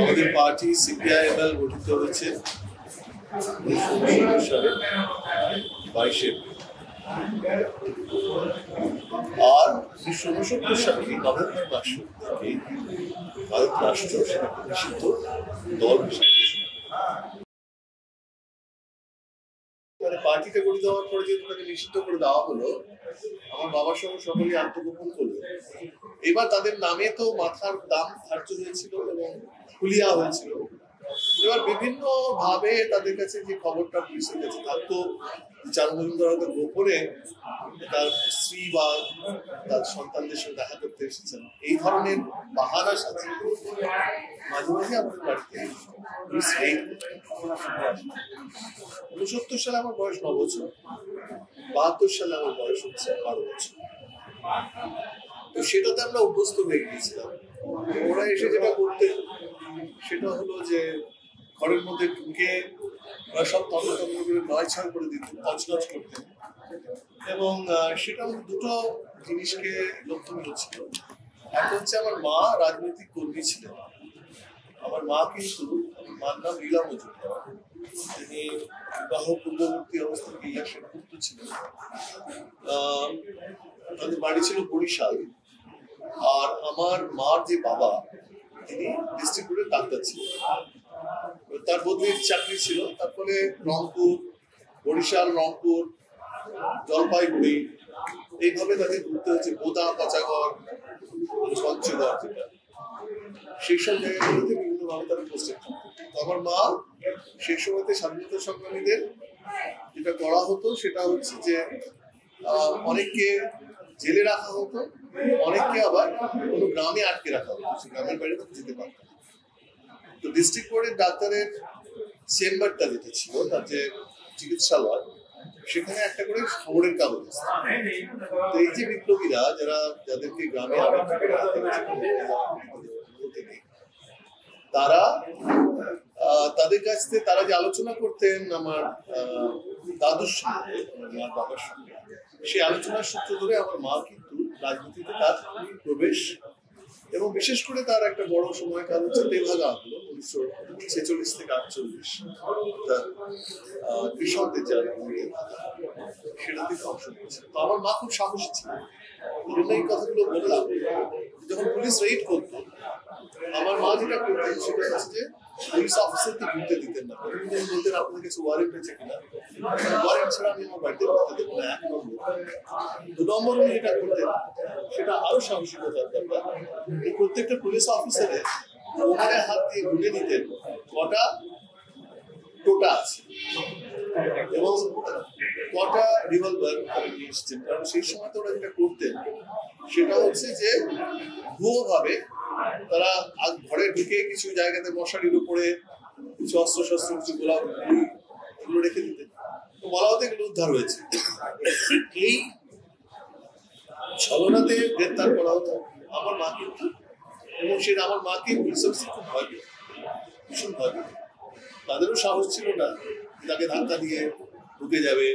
আমাদের party CPIML গঠিত হয়েছে 1969 সালে 22 এপ্রিল, আর 1969 সালে নভেম্বর মাস থেকে ভারত রাষ্ট্র সেটাকে নিষিদ্ধ দল হিসেবে মানে পার্টিটা গঠিত হওয়ার পরে যেহেতু তাকে নিষিদ্ধ করে দেওয়া হলো, আমার বাবার সঙ্গে সকলেই আত্মগোপন করলো। এবার তাদের নামে তো মাথার দাম ধার্য হয়েছিল এবং খুলিয়া হয়েছিল। এবার বিভিন্ন ভাবে তাদের কাছে যে খবরটা পুলিশের কাছে থাকতো, চারু মজুমদার হয়তো গোপনে তার স্ত্রী বা তার সন্তানদের সঙ্গে দেখা করতে এসেছেন, এই ধরনের বাহানার সাথে মাঝে মাঝে আমাদের বাড়িতে 69 সালে আমার বয়স 9 বছর, 72 সালে আমার বয়স হচ্ছে 12 বছর। তো সেটাতে আমরা অভ্যস্ত হয়ে গিয়েছিলাম। ওরা এসে যেটা করতেন সেটা হলো যে ঘরের মধ্যে ঢুকে ওরা সব তন্ন করে 9-6 করে দিতেন, তছনছ করতেন, এবং সেটা দুটো জিনিসকে লক্ষ্য ছিল। একটা হচ্ছে আমার মা রাজনৈতিক কর্মী ছিলেন। আমার মা কিন্তু, মার নাম লীলা মজুমদার, তিনি বিবাহ পূর্ববর্তী অবস্থায় ইয়া সেনগুপ্ত ছিলেন। তাদের বাড়ি ছিল বরিশাল। আর আমার মার যে বাবা, তিনি ডিস্ট্রিক্ট কোর্টের ডাক্তার ছিলেন। তার বদলির চাকরি ছিল, তার ফলে রংপুর, বরিশাল, রংপুর, জলপাইগুড়ি এইভাবে তাদের ঘুরতে হচ্ছে, বোদা, পাচাগড়, পঞ্চগড়, যেটা সেই সব জায়গাগুলোতে বিভিন্নভাবে তারা পোস্টেড থাকতো। তো আমার মা সেই সময়তে স্বাধীনতা সংগ্রামীদের যেটা করা হতো সেটা হচ্ছে যে অনেককে জেলে রাখা হতো, অনেককে আবার কোনো গ্রামে আটকে রাখা হতো, সে গ্রামের বাইরে তো যেতে পারত। তো ডিস্ট্রিক্ট কোর্টের ডাক্তারের চেম্বারটা যেটা ছিল, তার যে চিকিৎসালয়, সেখানে একটা করে খবরের কাগজ আছে। তো এই যে বিপ্লবীরা যাদেরকে গ্রামে তারা তাদের কাছ থেকে তারা যে আলোচনা করতেন আমার দাদুর সঙ্গে, আমার বাবার সঙ্গে, সেই আলোচনার সূত্র ধরে আমার মা কিন্তু রাজনীতিতে তার প্রবেশ, এবং বিশেষ করে তার একটা বড় সময়কাল হচ্ছে তেভাগা আন্দোলন 1946 থেকে 48, তার কৃষকদের যারা সেটা থেকে অংশ নিয়েছে। তো আমার মা খুব সাহসী ছিল, এই জন্য এই কথাগুলো বললাম। যখন পুলিশ রেইড করতো, আমার মা যেটা করতেন সেটা হচ্ছে যে পুলিশ অফিসারকে ঢুকতে দিতেন না। বলতেন আপনাদের কাছে ওয়ারেন্ট আছে কিনা, ওয়ারেন্ট ছাড়া আমি আমার বাড়িতে ঢুকতে দেবো না। 1 নম্বর। 2 নম্বর উনি যেটা করতেন সেটা আরো সাহসিকতার ব্যাপার। প্রত্যেকটা পুলিশ অফিসারের ওখানে হাত দিয়ে গুনে নিতেন কটা টোটা আছে এবং কটা রিভলভার নিয়ে এসছেন। কারণ সেই সময় তো ওরা যেটা করতেন সেটা হচ্ছে যে ভুয়ো ভাবে তারা ঘরে ঢুকে কিছু জায়গাতে মশারির উপরে কিছু অস্ত্র শস্ত্র, কিছু গোলাপ এগুলো রেখে দিতেন। তো বলা হতো এগুলো উদ্ধার হয়েছে। এই ছলনাতে গ্রেপ্তার করা হতো আমার মা কিন্তু, এবং সেটা আমার মাকে পুলিশ অফিসার খুব ভয় পেত, ভীষণ ভয় পেত। তাদেরও সাহস ছিল না তাকে ধাক্কা দিয়ে ঢুকে যাবে,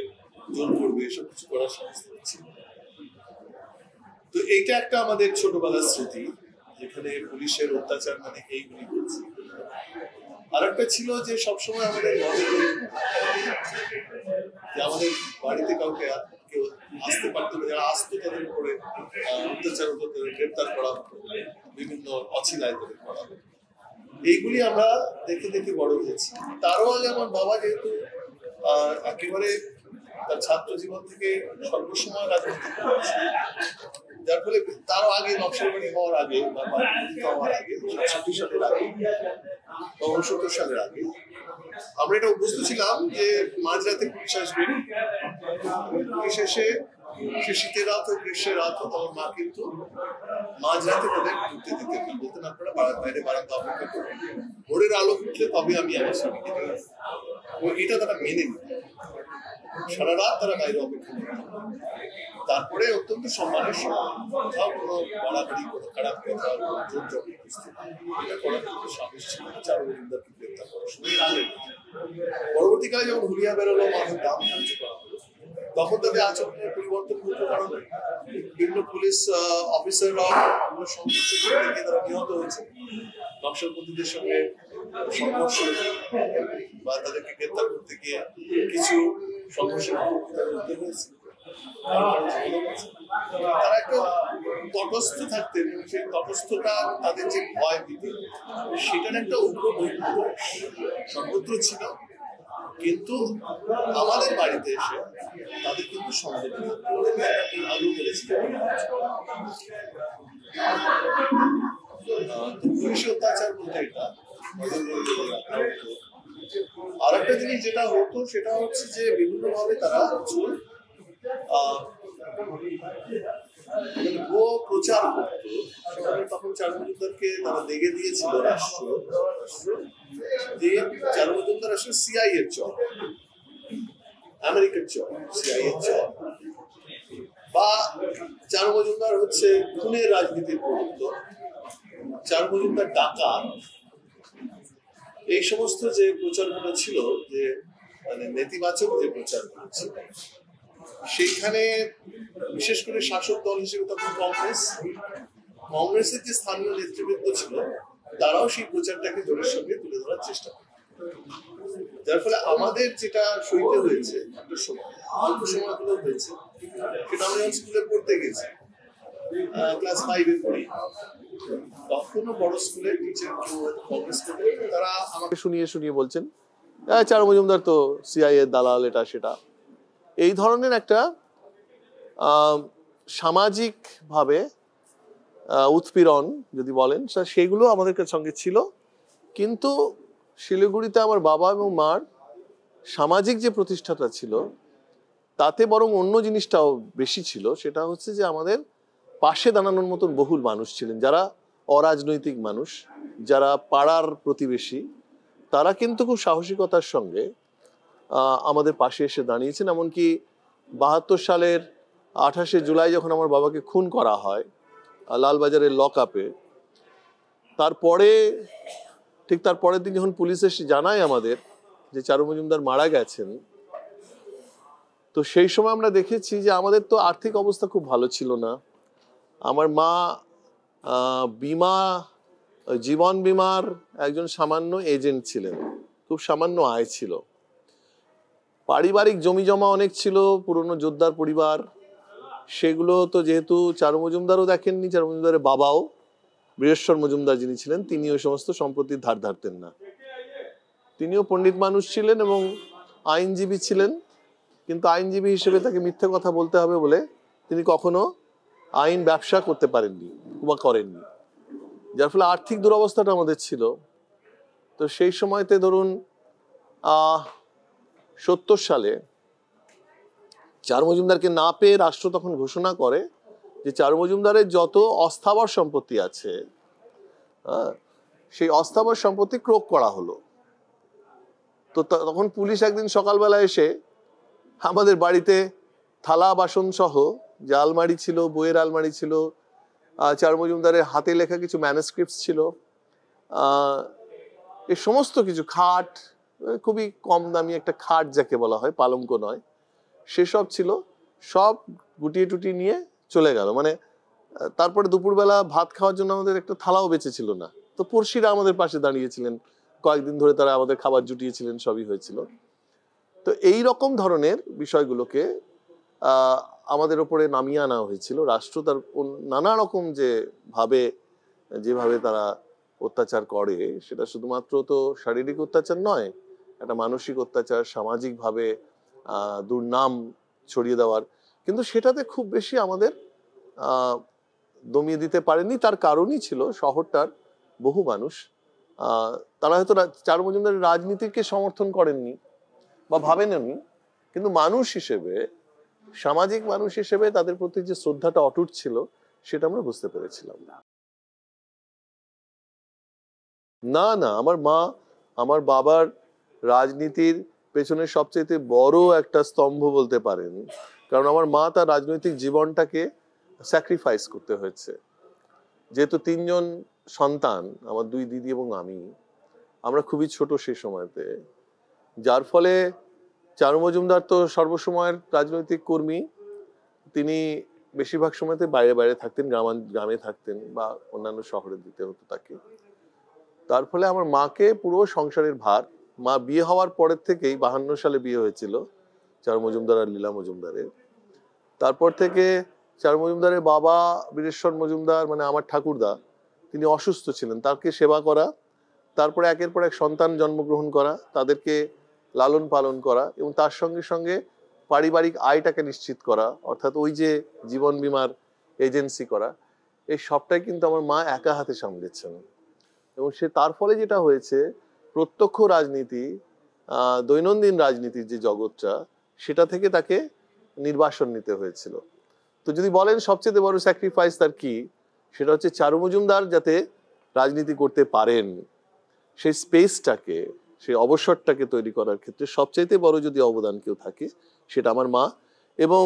জোর করবে, এসব কিছু করার সাহস ছিল। তো এইটা একটা আমাদের ছোটবেলার স্মৃতি, যেখানে পুলিশের অত্যাচার মানে এইগুলি করছে। আর একটা ছিল যে সবসময় আমাদের যে আমাদের বাড়িতে কাউকে কেউ আসতে পারতো না, যারা আসতো তাদের উপরে অত্যাচার হতো, তাদের গ্রেপ্তার করা হতো, বিভিন্ন অছিলায় তাদের করা হতো। এইগুলি আমরা দেখে দেখে বড় হয়েছি। তারও আগে আমার বাবা যেহেতু একেবারে তার ছাত্র জীবন থেকে সর্বসময় রাজনীতি করেছে, যার ফলে তারও আগে নকশালবাড়ি হওয়ার আগে বা হওয়ার আগে 1960 সালের আগে বা 69 সালের আগে আমরা এটা অভ্যস্ত ছিলাম যে মাঝরাতে পুলিশ আসবেন, পুলিশ এসে সে শীতের রাত হোক গ্রীষ্মের রাত হোক, আমার মা কিন্তু মাঝরাতে তাদের ঢুকতে দিতেন না, বলতেন আপনারা বাইরে বারান্দা অপেক্ষা করবেন, ভোরের আলো ফুটলে তবে আমি আমার স্বামীকে নিয়ে আসবো। এটা তারা মেনে নিত, সারা রাত তারা বাইরে অপেক্ষা করতেন। তারপরে অত্যন্ত সম্মানের সঙ্গে কোথাও কোনো বাড়াবাড়ি, কোনো খারাপ কথা, কোনো জোর জবরদস্তি এটা করার কিন্তু সাহস ছিল না চারু মজুমদারকে গ্রেপ্তার করার সময়। পরবর্তীকালে যখন হুলিয়া বেরোলো, মানুষ দাম ধার্য করা হলো, তখন তাদের আচরণের পরিবর্তন ঘটল। কারণ বিভিন্ন পুলিশ অফিসাররা বিভিন্ন সংঘর্ষ থেকে তারা নিহত হয়েছে। নকশালপন্থীদের সঙ্গে সংঘর্ষ বা তাদেরকে গ্রেপ্তার করতে গিয়ে কিছু সংঘর্ষের মুখোমুখি হয়েছে। তারা একটা তটস্থ থাকতেন এবং সেই তটস্থতা, তাদের যে ভয় ভীতি, সেটার একটা উগ্র বহিঃপ্রকাশ সর্বত্র ছিল। কিন্তু আমাদের বাড়িতে এসে তাদের কিন্তু সংযমী আগে বলেছিলেন পুলিশি অত্যাচার বলতে এটা। আর একটা জিনিস যেটা হতো সেটা হচ্ছে যে বিভিন্নভাবে তারা ভুয়ো প্রচার করতো। তখন চারু মজুমদারকে তারা দেখে দিয়েছিল রাষ্ট্র যে চারু মজুমদার আসলে সিআই এর চর, আমেরিকার চর, সিআই এর চর, বা চারু মজুমদার হচ্ছে খুনের রাজনীতির প্রবক্ত, চারু মজুমদার ডাকাত। এই সমস্ত যে প্রচারগুলো ছিল, যে মানে নেতিবাচক যে প্রচারগুলো ছিল, সেইখানে বিশেষ করে শাসক দল হিসেবে তখন কংগ্রেসের যে স্থানীয় নেতৃবৃন্দ ছিল, তারাও সেই প্রচারটাকে জোরের সঙ্গে তুলে ধরার চেষ্টা করে, যার ফলে আমাদের যেটা সইতে হয়েছে একটা সময়, অল্প সময় হলেও হয়েছে, সেটা আমি স্কুলে পড়তে গেছি, ক্লাস 5-এ পড়ি। তখনও বড় স্কুলের টিচার কংগ্রেস করতে, তারা আমাকে শুনিয়ে শুনিয়ে বলছেন চারু মজুমদার তো সিআই এর দালাল, এটা সেটা। এই ধরনের একটা সামাজিক ভাবে উৎপীড়ন যদি বলেন, সেগুলো আমাদের সঙ্গে ছিল। কিন্তু শিলিগুড়িতে আমার বাবা এবং মার সামাজিক যে প্রতিষ্ঠাটা ছিল, তাতে বরং অন্য জিনিসটাও বেশি ছিল। সেটা হচ্ছে যে আমাদের পাশে দাঁড়ানোর মতন বহুল মানুষ ছিলেন, যারা অরাজনৈতিক মানুষ, যারা পাড়ার প্রতিবেশী, তারা কিন্তু খুব সাহসিকতার সঙ্গে আমাদের পাশে এসে দাঁড়িয়েছেন। এমনকি 72 সালের 28শে জুলাই যখন আমার বাবাকে খুন করা হয় লালবাজারের লক আপে, তারপরে ঠিক তার পরের দিন যখন পুলিশ এসে জানায় আমাদের যে চারু মজুমদার মারা গেছেন, তো সেই সময় আমরা দেখেছি যে আমাদের তো আর্থিক অবস্থা খুব ভালো ছিল না। আমার মা জীবন বীমার একজন সামান্য এজেন্ট ছিলেন, খুব সামান্য আয় ছিল। পারিবারিক জমি জমা অনেক ছিল, পুরনো যোদ্ধার পরিবার, সেগুলো তো যেহেতু চারু মজুমদারও দেখেননি, চারু মজুমদারের বাবাও বীরেশ্বর মজুমদার যিনি ছিলেন, তিনি ওই সমস্ত সম্পত্তির ধার ধারতেন না। তিনিও পণ্ডিত মানুষ ছিলেন এবং আইনজীবী ছিলেন, কিন্তু আইনজীবী হিসেবে তাকে মিথ্যে কথা বলতে হবে বলে তিনি কখনো আইন ব্যবসা করতে পারেননি বা করেননি, যার ফলে আর্থিক দুরবস্থাটা আমাদের ছিল। তো সেই সময়তে ধরুন 70 সালে চারু মজুমদারকে না পেয়ে রাষ্ট্র তখন ঘোষণা করে যে চারু মজুমদারের যত অস্থাবর সম্পত্তি আছে, সেই অস্থাবর সম্পত্তি ক্রোক করা হলো। তো তখন পুলিশ একদিন সকালবেলা এসে আমাদের বাড়িতে থালা বাসন সহ যে আলমারি ছিল, বইয়ের আলমারি ছিল, চারু মজুমদারের হাতে লেখা কিছু ম্যানুস্ক্রিপ্টস ছিল, এই সমস্ত কিছু, খাট, খুবই কম দামি একটা খাট যাকে বলা হয়, পালঙ্ক নয়, সেসব ছিল, সব গুটিয়ে টুটিয়ে নিয়ে চলে গেল। মানে তারপরে দুপুরবেলা ভাত খাওয়ার জন্য আমাদের একটা থালাও বেঁচে ছিল না। তো পড়শিরা আমাদের পাশে দাঁড়িয়েছিলেন, কয়েকদিন ধরে তারা আমাদের খাবার জুটিয়েছিলেন, সবই হয়েছিল। তো এই রকম ধরনের বিষয়গুলোকে আমাদের ওপরে নামিয়ে আনা হয়েছিল। রাষ্ট্র তার নানা রকম যেভাবে তারা অত্যাচার করে, সেটা শুধুমাত্র তো শারীরিক অত্যাচার নয়, একটা মানসিক অত্যাচার, সামাজিকভাবে দুর্নাম ছড়িয়ে দেওয়ার। কিন্তু সেটাতে খুব বেশি আমাদের দমিয়ে দিতে পারেনি। তার কারণই ছিল শহরটার বহু মানুষ, তারা হয়তো চারু মজুমদারের রাজনীতিকে সমর্থন করেননি বা ভাবেননি, কিন্তু মানুষ হিসেবে, সামাজিক মানুষ হিসেবে তাদের প্রতি যে শ্রদ্ধাটা অটুট ছিল, সেটা আমরা বুঝতে পেরেছিলাম। না না, আমার মা আমার বাবার রাজনীতির পেছনে সবচেয়ে বড় একটা স্তম্ভ বলতে পারেন, কারণ আমার মা তার রাজনৈতিক জীবনটাকে স্যাক্রিফাইস করতে হয়েছে। যেহেতু 3 জন সন্তান, আমার 2 দিদি এবং আমরা খুবই ছোট সেই সময়তে, যার ফলে চারু মজুমদার তো সর্বসময়ের রাজনৈতিক কর্মী। তিনি বেশিরভাগ সময়তে বাইরে বাইরে থাকতেন, গ্রামে থাকতেন বা অন্যান্য শহরে দিতে হতো তাকে। তার ফলে আমার মাকে পুরো সংসারের ভার, মা বিয়ে হওয়ার পরের থেকেই 52 সালে বিয়ে হয়েছিল চারু মজুমদার আর লীলা মজুমদারের। তারপর থেকে চারু মজুমদারের বাবা বীরেশ্বর মজুমদার মানে আমার ঠাকুরদা, তিনি অসুস্থ ছিলেন, তাকে সেবা করা, তারপরে একের পর এক সন্তান জন্মগ্রহণ করা, তাদেরকে লালন পালন করা এবং তার সঙ্গে সঙ্গে পারিবারিক আয়টাকে নিশ্চিত করা, অর্থাৎ ওই যে জীবন বীমার এজেন্সি করা, এই সবটাই কিন্তু আমার মা একা হাতে সামলেছেন। এবং সে তার ফলে যেটা হয়েছে, প্রত্যক্ষ রাজনীতি, দৈনন্দিন রাজনীতির যে জগৎটা, সেটা থেকে তাকে নির্বাসন নিতে হয়েছিল। তো যদি বলেন সবচেয়ে বড় স্যাক্রিফাইস তার কি, সেটা হচ্ছে চারু মজুমদার যাতে রাজনীতি করতে পারেন, সেই স্পেসটাকে, সেই অবসরটাকে তৈরি করার ক্ষেত্রে সবচাইতে বড় যদি অবদান কেউ থাকে, সেটা আমার মা। এবং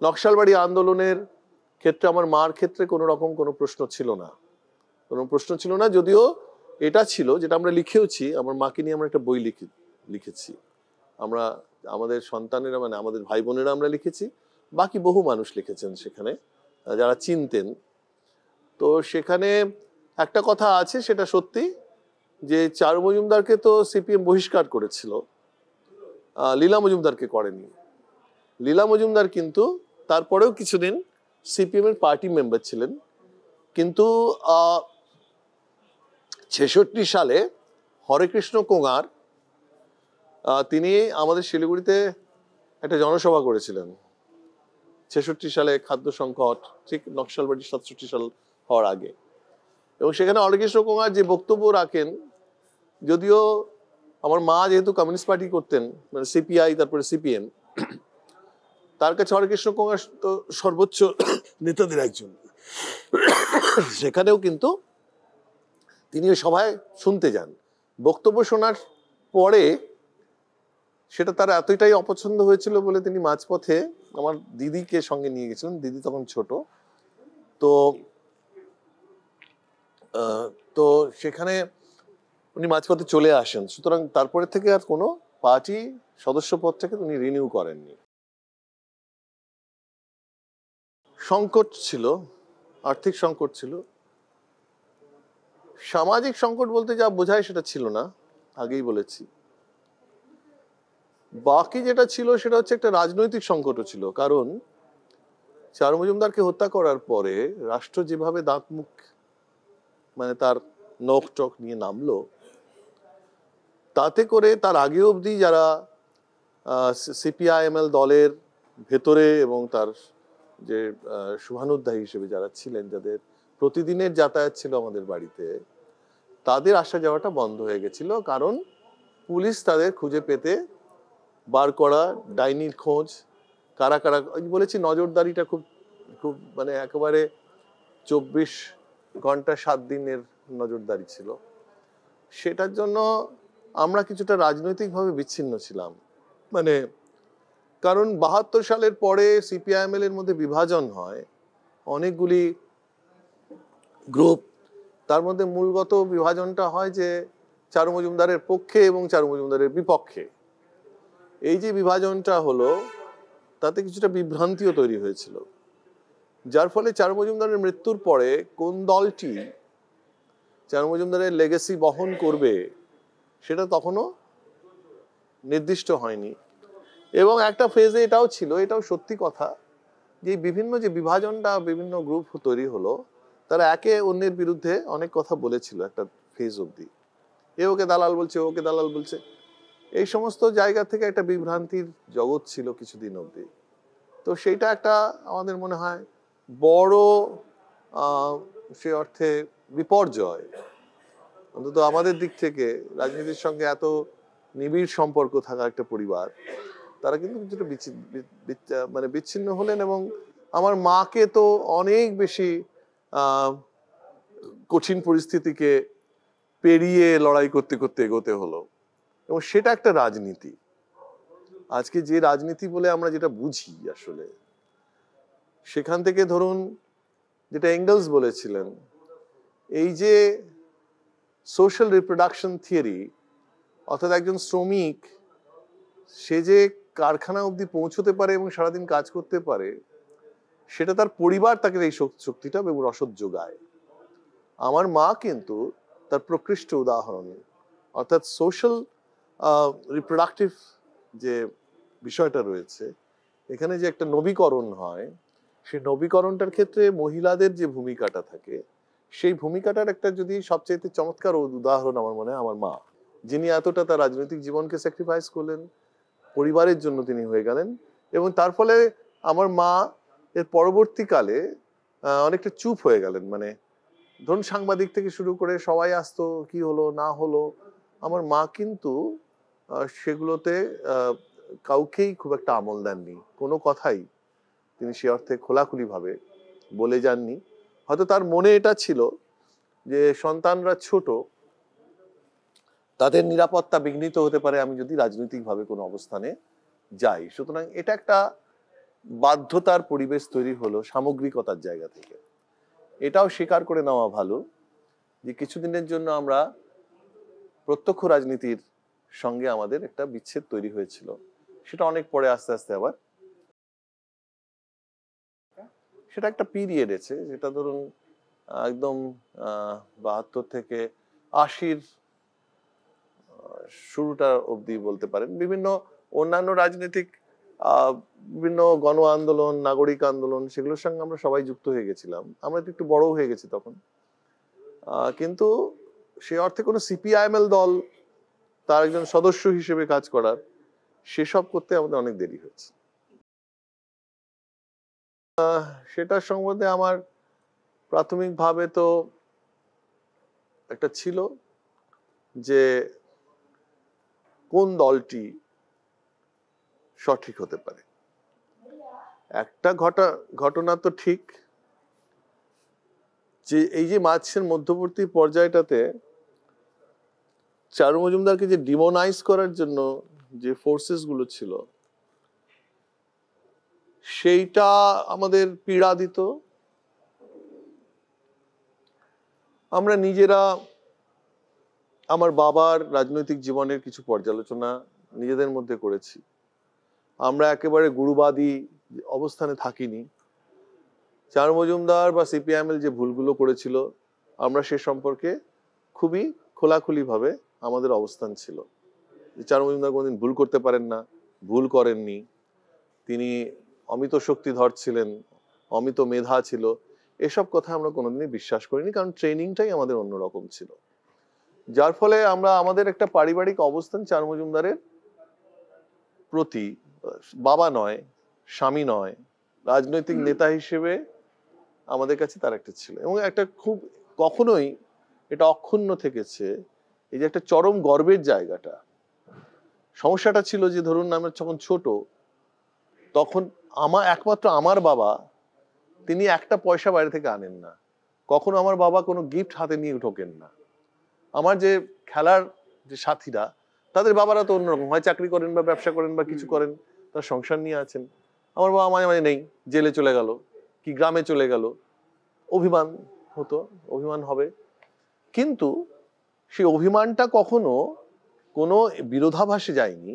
নকশালবাড়ি আন্দোলনের ক্ষেত্রে আমার মার ক্ষেত্রে কোনো রকম কোনো প্রশ্ন ছিল না, কোনো প্রশ্ন ছিল না। যদিও এটা ছিল, যেটা আমরা লিখেওছি, আমার মাকে নিয়ে আমরা একটা বই লিখেছি আমরা, আমাদের সন্তানেরা মানে আমাদের ভাই বোনেরা আমরা লিখেছি, বাকি বহু মানুষ লিখেছেন সেখানে যারা চিনতেন। তো সেখানে একটা কথা আছে, সেটা সত্যি, যে চারু মজুমদারকে তো সিপিএম বহিষ্কার করেছিল, লীলা মজুমদারকে করেনি। লীলা মজুমদার কিন্তু তারপরেও কিছুদিন সিপিএম এর পার্টি মেম্বার ছিলেন, কিন্তু 66 সালে হরেকৃষ্ণ কোঙার তিনি আমাদের শিলিগুড়িতে একটা জনসভা করেছিলেন। 66 সালে খাদ্য সংকট, ঠিক নকশালবাড়ি 67 সাল হওয়ার আগে। এবং সেখানে হরেকৃষ্ণ কোঙার যে বক্তব্য রাখেন, যদিও আমার মা যেহেতু কমিউনিস্ট পার্টি করতেন, মানে সিপিআই তারপরে সিপিএম, তার কাছে হরেকৃষ্ণ কোঙার তো সর্বোচ্চ নেতাদের একজন। সেখানেও কিন্তু তিনি ওই সভায় শুনতে যান। বক্তব্য শোনার পরে সেটা তার এতটাই অপছন্দ হয়েছিল বলে তিনি মাঝপথে আমার দিদিকে সঙ্গে নিয়ে গেছিলেন, দিদি তখন ছোট। তো তো সেখানে উনি মাঝপথে চলে আসেন। সুতরাং তারপরে থেকে আর কোনো পার্টি সদস্য পদটাকে উনি রিনিউ করেননি। সংকট ছিল, আর্থিক সংকট ছিল, সামাজিক সংকট বলতে যা বোঝায় সেটা ছিল না, আগেই বলেছি। বাকি যেটা ছিল সেটা হচ্ছে একটা রাজনৈতিক সংকটও ছিল। কারণ চারু মজুমদারকে হত্যা করার পরে রাষ্ট্র যেভাবে দাঁত মুখ মানে তার নখ টক নিয়ে নামলো, তাতে করে তার আগে অবধি যারা সিপিআইএমএল দলের ভেতরে এবং তার যে শুভানুধ্যায়ী হিসেবে যারা ছিলেন, যাদের প্রতিদিনের যাতায়াত ছিল আমাদের বাড়িতে, তাদের আসা যাওয়াটা বন্ধ হয়ে গেছিল। কারণ পুলিশ তাদের খুঁজে পেতে, বার করা, ডাইনির খোঁজ, কারা কারা, বলেছি নজরদারিটা খুব খুব মানে একেবারে 24 ঘন্টা 7 দিনের নজরদারি ছিল। সেটার জন্য আমরা কিছুটা রাজনৈতিকভাবে বিচ্ছিন্ন ছিলাম। মানে কারণ 72 সালের পরে সিপিআইএমএল এর মধ্যে বিভাজন হয়, অনেকগুলি গ্রুপ। তার মধ্যে মূলগত বিভাজনটা হয় যে চারু মজুমদারের পক্ষে এবং চারু মজুমদারের বিপক্ষে। এই যে বিভাজনটা হলো, তাতে কিছুটা বিভ্রান্তিও তৈরি হয়েছিল, যার ফলে চারু মজুমদারের মৃত্যুর পরে কোন দলটি চারু মজুমদারের লেগেসি বহন করবে সেটা তখনও নির্দিষ্ট হয়নি। এবং একটা ফেজে এটাও ছিল, এটাও সত্যি কথা, যে বিভিন্ন যে বিভাজনটা, বিভিন্ন গ্রুপ তৈরি হলো, তারা একে অন্যের বিরুদ্ধে অনেক কথা বলেছিল একটা ফেজ অবধি। এ ওকে দালাল বলছে, ওকে দালাল বলছে, এই সমস্ত জায়গা থেকে একটা বিভ্রান্তির জগৎ ছিল কিছুদিন অবধি। তো সেইটা একটা আমাদের মনে হয় বড় সে অর্থে বিপর্যয়, অন্তত আমাদের দিক থেকে। রাজনীতির সঙ্গে এত নিবিড় সম্পর্ক থাকা একটা পরিবার, তারা কিন্তু কিছুটা মানে বিচ্ছিন্ন হলেন। এবং আমার মাকে তো অনেক বেশি কঠিন পরিস্থিতিকে পেরিয়ে লড়াই করতে করতে এগোতে হলো। এবং সেটা একটা রাজনীতি। আজকে যে রাজনীতি বলে আমরা যেটা বুঝি, আসলে সেখান থেকে ধরুন, যেটা এঙ্গেলস বলেছিলেন, এই যে সোশ্যাল রিপ্রোডাকশন থিওরি, অর্থাৎ একজন শ্রমিক সে যে কারখানা অবধি পৌঁছতে পারে এবং সারাদিন কাজ করতে পারে, সেটা তার পরিবার তাকে এই শক্তিটা এবং রসদ যোগায়। আমার মা কিন্তু তার প্রকৃষ্ট উদাহরণ। অর্থাৎ সোশ্যাল রিপ্রোডাক্টিভ যে বিষয়টা রয়েছে এখানে, যে একটা নবীকরণ হয়, সেই নবীকরণটার ক্ষেত্রে মহিলাদের যে ভূমিকাটা থাকে, সেই ভূমিকাটার একটা যদি সবচেয়ে চমৎকার উদাহরণ আমার মনে হয় আমার মা, যিনি এতটা তার রাজনৈতিক জীবনকে স্যাক্রিফাইস করলেন, পরিবারের জন্য তিনি হয়ে গেলেন, এবং তার ফলে আমার মা এর পরবর্তীকালে অনেকটা চুপ হয়ে গেলেন। মানে ধরুন সাংবাদিক থেকে শুরু করে সবাই আসতো, কি হলো না হলো, আমার মা কিন্তু সেগুলোতে কাউকেই খুব একটা আমল দেননি, কোনো কথাই তিনি সে অর্থে খোলাখুলি ভাবে বলে যাননি। হয়তো তার মনে এটা ছিল যে সন্তানরা ছোট, তাদের নিরাপত্তা বিঘ্নিত হতে পারে আমি যদি রাজনৈতিকভাবে কোনো অবস্থানে যাই। সুতরাং এটা একটা বাধ্যতার পরিবেশ তৈরি হলো সামগ্রিকতার জায়গা থেকে। এটাও স্বীকার করে নেওয়া ভালো যে কিছুদিনের জন্য আমরা প্রত্যক্ষ রাজনীতির সঙ্গে আমাদের একটা বিচ্ছেদ তৈরি হয়েছিল, সেটা অনেক পরে আস্তে আস্তে আবার সেটা একটা পিরিয়ড আছে, যেটা ধরুন একদম 72 থেকে 80-র শুরুটা অবধি বলতে পারেন। বিভিন্ন অন্যান্য রাজনৈতিক বিভিন্ন গণ আন্দোলন, নাগরিক আন্দোলন, সেগুলোর সঙ্গে আমরা সবাই যুক্ত হয়ে গেছিলাম। আমরা একটু বড় হয়ে গেছি তখন, কিন্তু সে অর্থে কোনো সিপিআইএমএল দল তার একজন সদস্য হিসেবে কাজ করার, সেসব করতে আমাদের অনেক দেরি হয়েছে। সেটার সম্বন্ধে আমার প্রাথমিকভাবে তো একটা ছিল যে কোন দলটি সঠিক হতে পারে। একটা ঘটনা তো ঠিক যে এই যে মাঝের মধ্যবর্তী পর্যায়টাতে চারু মজুমদারকে যে ডিমোনাইজ করার জন্য যে ফোর্সেস গুলো ছিল, সেইটা আমাদের পীড়া দিত। আমরা নিজেরা আমার বাবার রাজনৈতিক জীবনের কিছু পর্যালোচনা নিজেদের মধ্যে করেছি। আমরা একেবারে গুরুবাদী অবস্থানে থাকিনি। চারু মজুমদার বা সিপিআইএমএল যে ভুলগুলো করেছিল, আমরা সে সম্পর্কে খুবই খোলাখুলি ভাবে আমাদের অবস্থান ছিল। চারু মজুমদার কোনোদিন ভুল করতে পারেন না, ভুল করেননি, তিনি অমিত শক্তিধর ছিলেন, অমিত মেধা ছিল, এসব কথা আমরা কোনোদিনই বিশ্বাস করিনি, কারণ ট্রেনিংটাই আমাদের অন্যরকম ছিল। যার ফলে আমরা আমাদের একটা পারিবারিক অবস্থান চারু মজুমদারের প্রতি, বাবা নয়, স্বামী নয়, রাজনৈতিক নেতা হিসেবে আমাদের কাছে তার একটা ছিল। এবং একটা খুব কখনোই এটা অক্ষুণ্ণ থেকেছে, এই যে একটা চরম গর্বের জায়গাটা। সমস্যাটা ছিল যে ধরুন আমরা যখন ছোট, তখন একমাত্র আমার বাবা, তিনি একটা পয়সা বাইরে থেকে আনেন না, কখনো আমার বাবা কোনো গিফট হাতে নিয়ে ঢোকেন না। আমার যে খেলার যে সাথীরা, তাদের বাবারা তো অন্যরকম, হয় চাকরি করেন বা ব্যবসা করেন বা কিছু করেন, তার সংসার নিয়ে আছেন। আমার বাবা মাঝে মাঝে নেই, জেলে চলে গেল কি গ্রামে চলে গেল, অভিমান হতো, অভিমান হবে, কিন্তু সেই অভিমানটা কখনো কোনো বিরোধাভাসে যায়নি।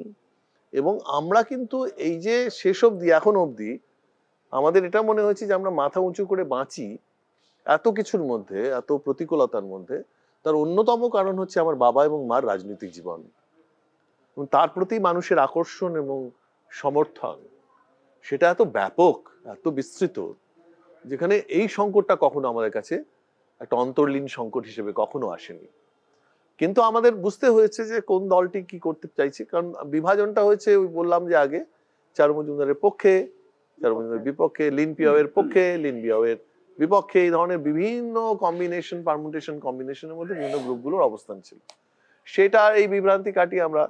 এবং আমরা কিন্তু এই যে শেষ অবধি, এখন অবধি আমাদের এটা মনে হয়েছে যে আমরা মাথা উঁচু করে বাঁচি এত কিছুর মধ্যে, এত প্রতিকূলতার মধ্যে, তার অন্যতম কারণ হচ্ছে আমার বাবা এবং মার রাজনৈতিক জীবন এবং তার প্রতি মানুষের আকর্ষণ এবং সমর্থন। সেটা এত ব্যাপক, এত বিস্তৃত, যেখানে এই সংকটটা কখনো আমাদের কাছে একটা অন্তর্লীন সংকট হিসেবে কখনো আসেনি। কিন্তু আমাদের বুঝতে হয়েছে যে কোন দলটি কি করতে চাইছে, কারণ বিভাজনটা হয়েছে ওই বললাম যে আগে, চারু মজুমদারের পক্ষে, চারু মজুমদারের বিপক্ষে, লিন পিয়াওয়ের পক্ষে, লিন পিয়াওয়ের বিপক্ষে, এই ধরনের বিভিন্ন কম্বিনেশন, পারমুটেশন কম্বিনেশনের মধ্যে বিভিন্ন গ্রুপগুলোর অবস্থান ছিল। সেটা এই বিভ্রান্তি কাটিয়ে আমরা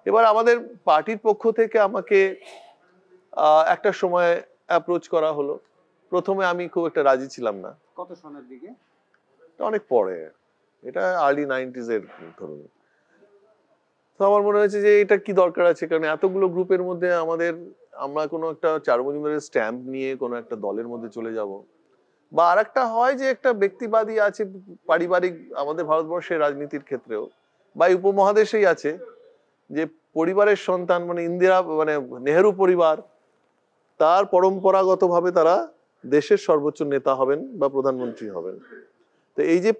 এবার আমাদের পার্টির পক্ষ থেকে আমাকে একটা সময় অ্যাপ্রোচ করা হলো। প্রথমে আমি খুব একটা রাজি ছিলাম না। কত সনের দিকে? অনেক পরে, এটা আর্লি 90s এর ধরুন। তো আমার মনে হয়েছে যে এটা কি দরকার আছে, কারণ এতগুলো গ্রুপের মধ্যে আমরা কোনো একটা চারু মজুমদারের স্ট্যাম্প নিয়ে কোনো একটা দলের মধ্যে চলে যাব, বা আর একটা হয় যে একটা ব্যক্তিবাদী আছে পারিবারিক, আমাদের ভারতবর্ষের রাজনীতির ক্ষেত্রেও বা উপমহাদেশেই আছে, যে পরিবারের সন্তান, মানে নেহেরু পরিবার, তার পরম্পরাগতভাবে তারা দেশের সর্বোচ্চ নেতা হবেন বা প্রধানমন্ত্রী হবেন। তো এই যে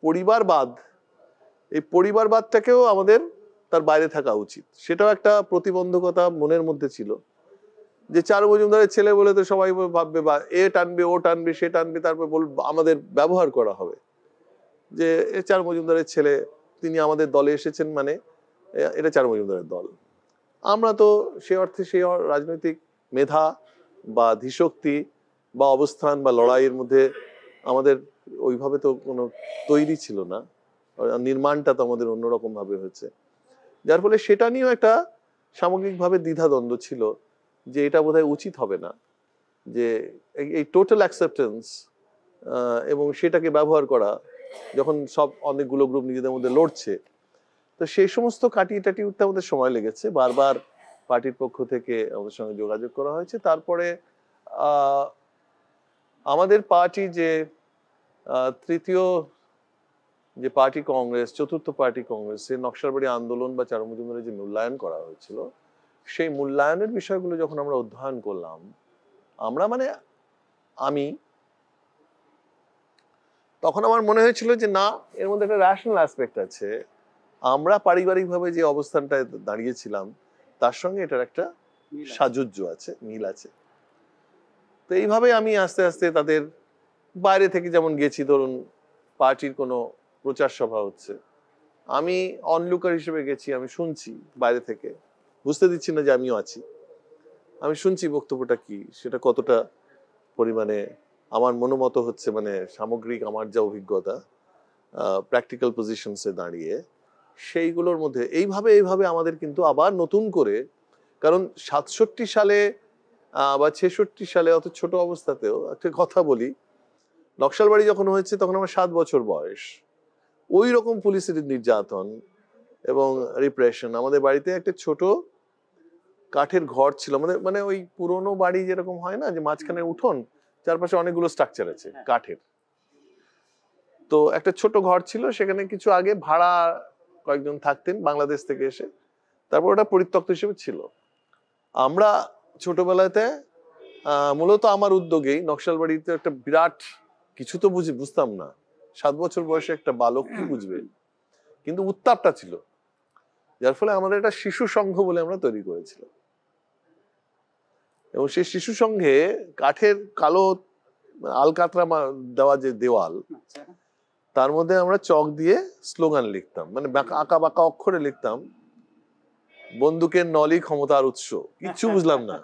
পরিবারবাদ, এই পরিবারবাদটাকেও আমাদের তার বাইরে থাকা উচিত, সেটাও একটা প্রতিবন্ধকতা মনের মধ্যে ছিল। যে চারু মজুমদারের ছেলে বলে তো সবাই ভাববে বা এ টানবে ও টানবে সে টানবে, তারপর আমাদের ব্যবহার করা হবে যে এ চারু মজুমদারের ছেলে, তিনি আমাদের দলে এসেছেন মানে এটা চারু মজুমদারের দল। আমরা তো সে অর্থে সেই রাজনৈতিক মেধা বা ধীশক্তি বা অবস্থান বা লড়াইয়ের মধ্যে আমাদের ওইভাবে তো কোনো তৈরি ছিল না, নির্মাণটা তো আমাদের অন্যরকম ভাবে হয়েছে, যার ফলে সেটা নিয়েও একটা সামগ্রিকভাবে দ্বিধাদ্বন্দ্ব ছিল যে এটা বোধহয় উচিত হবে না, যে এই টোটাল অ্যাকসেপ্টেন্স এবং সেটাকে ব্যবহার করা, যখন সব অনেকগুলো গ্রুপ নিজেদের মধ্যে লড়ছে, তো সেই সমস্ত কাটিয়ে টাটিয়ে উঠতে আমাদের সময় লেগেছে। বারবার পার্টির পক্ষ থেকে আমাদের সঙ্গে যোগাযোগ করা হয়েছে। তারপরে আমাদের পার্টি যে তৃতীয় যে পার্টি কংগ্রেস, চতুর্থ পার্টি কংগ্রেসে নকশালবাড়ি আন্দোলন বা চারু মজুমদারের যে মূল্যায়ন করা হয়েছিল, সেই মূল্যায়নের বিষয়গুলো যখন আমরা অধ্যয়ন করলাম, আমরা মানে আমি তখন আমার মনে হয়েছিল যে না, এর মধ্যে একটা রেশনাল অ্যাসপেক্ট আছে। আমরা পারিবারিকভাবে যে অবস্থানটায় দাঁড়িয়েছিলাম তার সঙ্গে এটার একটা সাযুজ্য আছে, মিল আছে। তো এইভাবে আমি আস্তে আস্তে তাদের বাইরে থেকে যেমন গেছি, ধরুন পার্টির কোনো প্রচার সভা হচ্ছে, আমি অনলুকার হিসেবে গেছি, আমি শুনছি বাইরে থেকে, বুঝতে দিচ্ছি না যে আমিও আছি, আমি শুনছি বক্তব্যটা কি, সেটা কতটা পরিমাণে আমার মনোমত হচ্ছে, মানে সামগ্রিক আমার যা অভিজ্ঞতা প্র্যাকটিক্যাল পজিশনসে দাঁড়িয়ে সেইগুলোর মধ্যে এইভাবে আমাদের কিন্তু আবার নতুন করে, কারণ 67 সালে বা 66 সালে অত ছোট অবস্থাতেও একটা কথা বলি, নকশালবাড়ি যখন হয়েছে তখন আমার 7 বছর বয়স, ওই রকম পুলিশের নির্যাতন এবং রিপ্রেশন। আমাদের বাড়িতে একটা ছোট কাঠের ঘর ছিল, আমাদের মানে ওই পুরোনো বাড়ি যেরকম হয় না, যে মাঝখানে উঠোন, চারপাশে অনেকগুলো স্ট্রাকচার আছে কাঠের, তো একটা ছোট ঘর ছিল, সেখানে কিছু আগে ভাড়া কয়েকজন থাকতেন বাংলাদেশ থেকে এসে, তারপর ওটা পরিত্যক্ত হিসেবে ছিল। আমরা ছোটবেলাতে মূলত আমার উদ্যোগেই নকশালবাড়িতে একটা বিরাট কিছু তো বুঝতাম না, 7 বছর বয়সে একটা বালক কি বুঝবে, কিন্তু উত্তাপটা ছিল, যার ফলে আমাদের একটা শিশু সংঘ বলে আমরা তৈরি করেছিলাম। এবং সেই শিশু সংঘে কাঠের কালো আলকাতরা দেওয়া যে দেওয়াল, তার মধ্যে আমরা চক দিয়ে স্লোগান লিখতাম, মানে আঁকা বাঁকা অক্ষরে লিখতাম, বন্দুকের নলি ক্ষমতার উৎস। কিচ্ছু বুঝলাম না,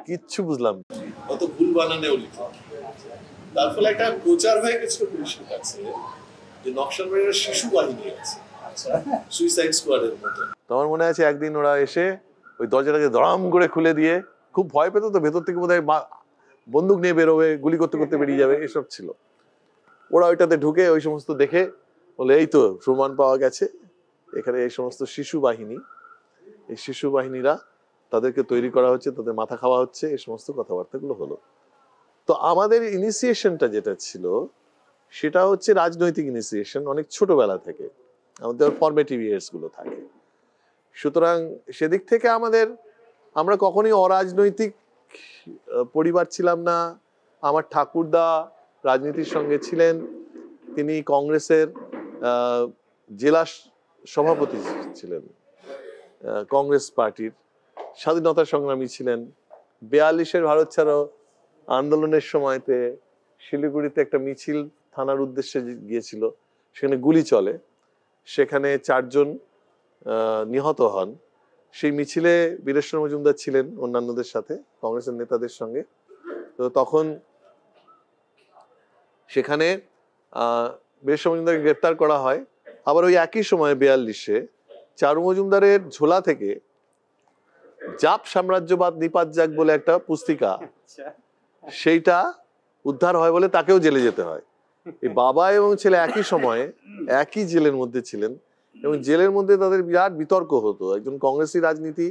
কিচ্ছু বুঝলাম না, কত ভুল বানানেও লিখতাম। তার ফলে একটা প্রচার হয়ে গেছিল পুলিশের কাছে যে নকশালবাড়ির শিশু বাহিনী আছে, সুইসাইড স্কোয়াডের মতো। তোমার মনে আছে একদিন ওরা এসে ওই দরজাটাকে দড়াম করে খুলে দিয়ে, খুব ভয় পেত তো, ভেতর থেকে বোধহয় বন্দুক নিয়ে বেরোবে, গুলি করতে করতে বেরিয়ে যাবে, এসব ছিল। ওরা ওইটাতে ঢুকে ওই সমস্ত দেখে বলে এই তো প্রমাণ পাওয়া গেছে, এখানে এই সমস্ত শিশু বাহিনী, এই শিশু বাহিনীরা তাদেরকে তৈরি করা হচ্ছে, তাদের মাথা খাওয়া হচ্ছে, এই সমস্ত কথাবার্তাগুলো হলো। তো আমাদের ইনিশিয়েশনটা যেটা ছিল সেটা হচ্ছে রাজনৈতিক ইনিশিয়েশন, অনেক ছোটবেলা থেকে আমাদের ফরমেটিভ ইয়ার্স গুলো থাকে। সুতরাং সেদিক থেকে আমরা কখনোই অরাজনৈতিক পরিবার ছিলাম না। আমার ঠাকুরদা রাজনীতির সঙ্গে ছিলেন, তিনি কংগ্রেসের জেলা সভাপতি ছিলেন, কংগ্রেস পার্টির স্বাধীনতা সংগ্রামী ছিলেন। 42-এর ভারত ছাড়ো আন্দোলনের সময়তে শিলিগুড়িতে একটা মিছিল থানার উদ্দেশ্যে গিয়েছিল, সেখানে গুলি চলে, সেখানে 4 জন নিহত হন। সেই মিছিলে বীরেশ্বর মজুমদার ছিলেন অন্যান্যদের সাথে, কংগ্রেসের নেতাদের সঙ্গে। তো তখন সেখানে বীরেশ্বর মজুমদারকে গ্রেপ্তার করা হয়। আবার ওই একই সময় 42-এ চারু মজুমদারের ঝোলা থেকে জাপ সাম্রাজ্যবাদ নিপাত যাক বলে একটা পুস্তিকা, সেইটা উদ্ধার হয় বলে তাকেও জেলে যেতে হয়। এই বাবা এবং ছেলে একই সময়ে একই জেলের মধ্যে ছিলেন, এবং জেলের মধ্যে তাদের বিরাট বিতর্ক হতো, একজন কংগ্রেসী রাজনীতি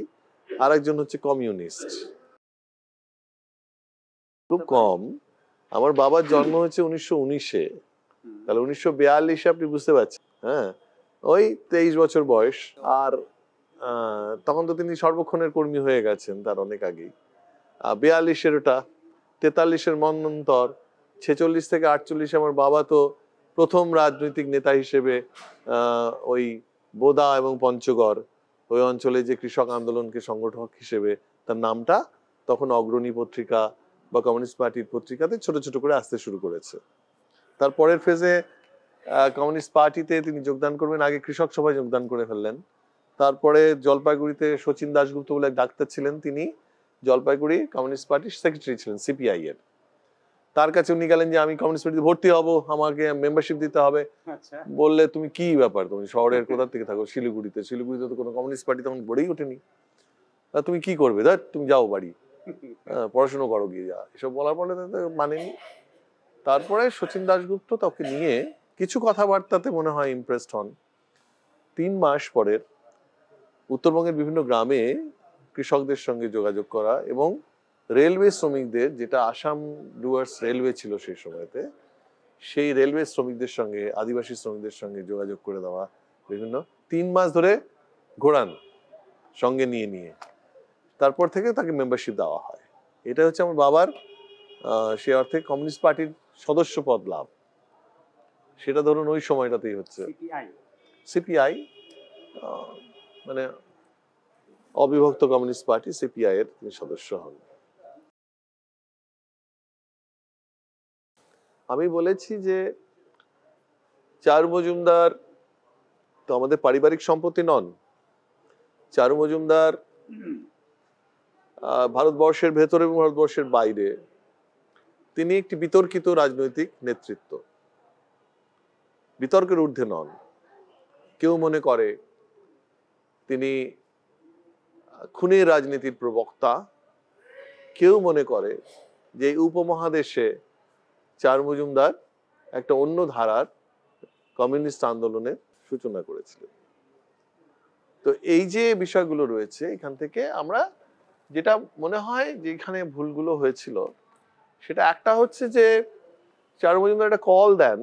আর একজন হচ্ছে কমিউনিস্ট। খুব কম। আমার বাবার জন্ম হচ্ছে 1919-এ, তাহলে 1942-এ আপনি বুঝতে পারছেন, হ্যাঁ, ওই 23 বছর বয়স। আর তখন তো তিনি সর্বক্ষণের কর্মী হয়ে গেছেন তার অনেক আগেই। 42-এর ওটা, 43-এর মন্বন্তর, 46 থেকে 48 আমার বাবা তো প্রথম রাজনৈতিক নেতা হিসেবে ওই বোদা এবং পঞ্চগড় ওই অঞ্চলে যে কৃষক আন্দোলনকে সংগঠক হিসেবে তার নামটা তখন অগ্রণী পত্রিকা বা কমিউনিস্ট পার্টির পত্রিকাতে ছোট ছোট করে আসতে শুরু করেছে। তারপরের ফেজে কমিউনিস্ট পার্টিতে তিনি যোগদান করবেন, আগে কৃষক সভায় যোগদান করে ফেললেন। তারপরে জলপাইগুড়িতে শচীন দাশগুপ্ত বলে এক ডাক্তার ছিলেন, তিনি জলপাইগুড়ি কমিউনিস্ট পার্টির সেক্রেটারি ছিলেন সিপিআই এর। তার কাছে উনি গেলেন যে আমি কমিউনিস্ট পার্টিতে ভর্তি হব, আমাকে মেম্বারশিপ দিতে হবে। বললে তুমি কি ব্যাপার, তুমি শহরের কোথা থেকে থাকো? শিলিগুড়িতে। শিলিগুড়িতে তো কোনো কমিউনিস্ট পার্টি তখন গড়েই ওঠেনি, তুমি কি করবে? ধর তুমি যাও বাড়ি, পড়াশোনা করো গিয়ে, যা এসব বলার পরে মানেনি। তারপরে শচীন দাশগুপ্ত তাকে নিয়ে কিছু কথাবার্তাতে মনে হয় ইমপ্রেসড হন। 3 মাস পরে উত্তরবঙ্গের বিভিন্ন গ্রামে কৃষকদের সঙ্গে যোগাযোগ করা এবং রেলওয়ে শ্রমিকদের, যেটা আসাম ডুয়ার্স রেলওয়ে ছিল সেই সময়তে, সেই রেলওয়ে শ্রমিকদের সঙ্গে, আদিবাসী শ্রমিকদের সঙ্গে যোগাযোগ করে দেওয়া বিভিন্ন, 3 মাস ধরে ঘোরান সঙ্গে নিয়ে নিয়ে, তারপর থেকে তাকে মেম্বারশিপ দেওয়া হয়। এটা হচ্ছে আমার বাবার সে অর্থে কমিউনিস্ট পার্টির সদস্য পদ লাভ। সেটা ধরুন ওই সময়টাতেই হচ্ছে। সিপিআই মানে অবিভক্ত কমিউনিস্ট পার্টি, সিপিআই এর তিনি সদস্য হন। আমি বলেছি যে চারু মজুমদার তো আমাদের পারিবারিক সম্পত্তি নন। চারু মজুমদার ভারতবর্ষের ভেতরে এবং ভারতবর্ষের বাইরে তিনি একটি বিতর্কিত রাজনৈতিক নেতৃত্ব, বিতর্কের ঊর্ধ্বে নন। কেউ মনে করে তিনি খুনের রাজনীতির প্রবক্তা, কেউ মনে করে যে উপমহাদেশে চারু মজুমদার একটা অন্য ধারার কমিউনিস্ট আন্দোলনের সূচনা করেছিলেন। তো এই যে বিষয়গুলো রয়েছে, এখান থেকে আমরা যেটা মনে হয় যে এখানে ভুলগুলো হয়েছিল, সেটা একটা হচ্ছে যে চারু মজুমদার একটা কল দেন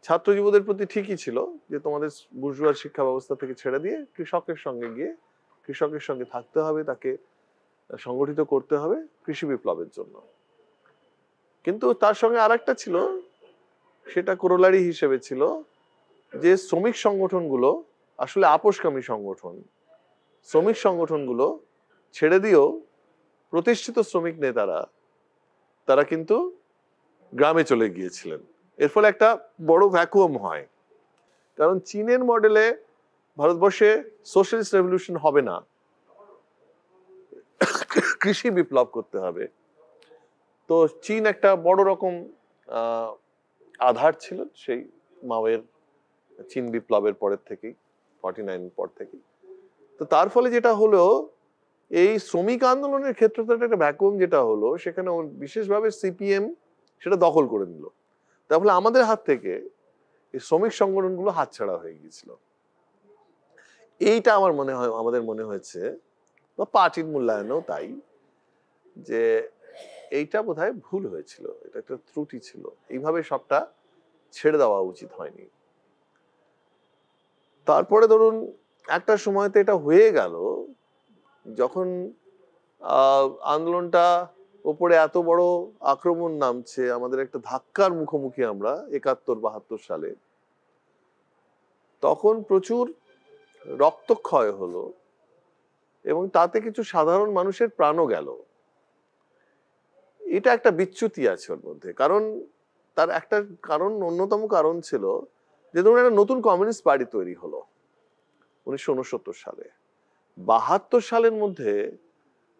ছাত্র যুবদের প্রতি, ঠিকই ছিল যে তোমাদের বুর্জোয়া শিক্ষা ব্যবস্থা থেকে ছেড়ে দিয়ে কৃষকের সঙ্গে গিয়ে কৃষকের সঙ্গে থাকতে হবে, তাকে সংগঠিত করতে হবে কৃষি বিপ্লবের জন্য। কিন্তু তার সঙ্গে আরেকটা ছিল, সেটা কোরোলারি হিসেবে ছিল যে শ্রমিক সংগঠনগুলো আসলে আপোষকামী সংগঠন। শ্রমিক সংগঠনগুলো ছেড়ে দিয়েও প্রতিষ্ঠিত শ্রমিক নেতারা তারা কিন্তু গ্রামে চলে গিয়েছিলেন। এর ফলে একটা বড় ভ্যাকুয়াম হয়, কারণ চীনের মডেলে ভারতবর্ষে সোশ্যালিস্ট রেভলিউশন হবে না, কৃষি বিপ্লব করতে হবে। তো চীন একটা বড় রকম আধার ছিল সেই মাওয়ের চীন বিপ্লবের পরের থেকেই, 49 পর থেকেই। তো তার ফলে যেটা হলো, এই শ্রমিক আন্দোলনের ক্ষেত্রে একটা ভ্যাকুয়াম যেটা হলো, সেখানে বিশেষভাবে সিপিএম সেটা দখল করে নিল। তার ফলে আমাদের হাত থেকে এই শ্রমিক সংগঠনগুলো হাতছাড়া হয়ে গিয়েছিল। এইটা আমার মনে হয়, আমাদের মনে হয়েছে, বা পার্টির মূল্যায়নেও তাই, যে এইটা বোধহয় ভুল হয়েছিল, এটা একটা ত্রুটি ছিল। এইভাবে সবটা ছেড়ে দেওয়া উচিত হয়নি। তারপরে ধরুন একটা সময়তে এটা হয়ে গেল, যখন আন্দোলনটা ওপরে এত বড় আক্রমণ নামছে, আমাদের একটা ধাক্কার মুখোমুখি আমরা 71-72 সালে, তখন প্রচুর রক্তক্ষয় হলো এবং তাতে কিছু সাধারণ মানুষের প্রাণও গেল। এটা একটা বিচ্যুতি আছে ওর মধ্যে, কারণ তার একটা কারণ, অন্যতম কারণ ছিল যে ধরুন একটা নতুন কমিউনিস্ট পার্টি তৈরি হলো 1969 সালে। 72 সালের মধ্যে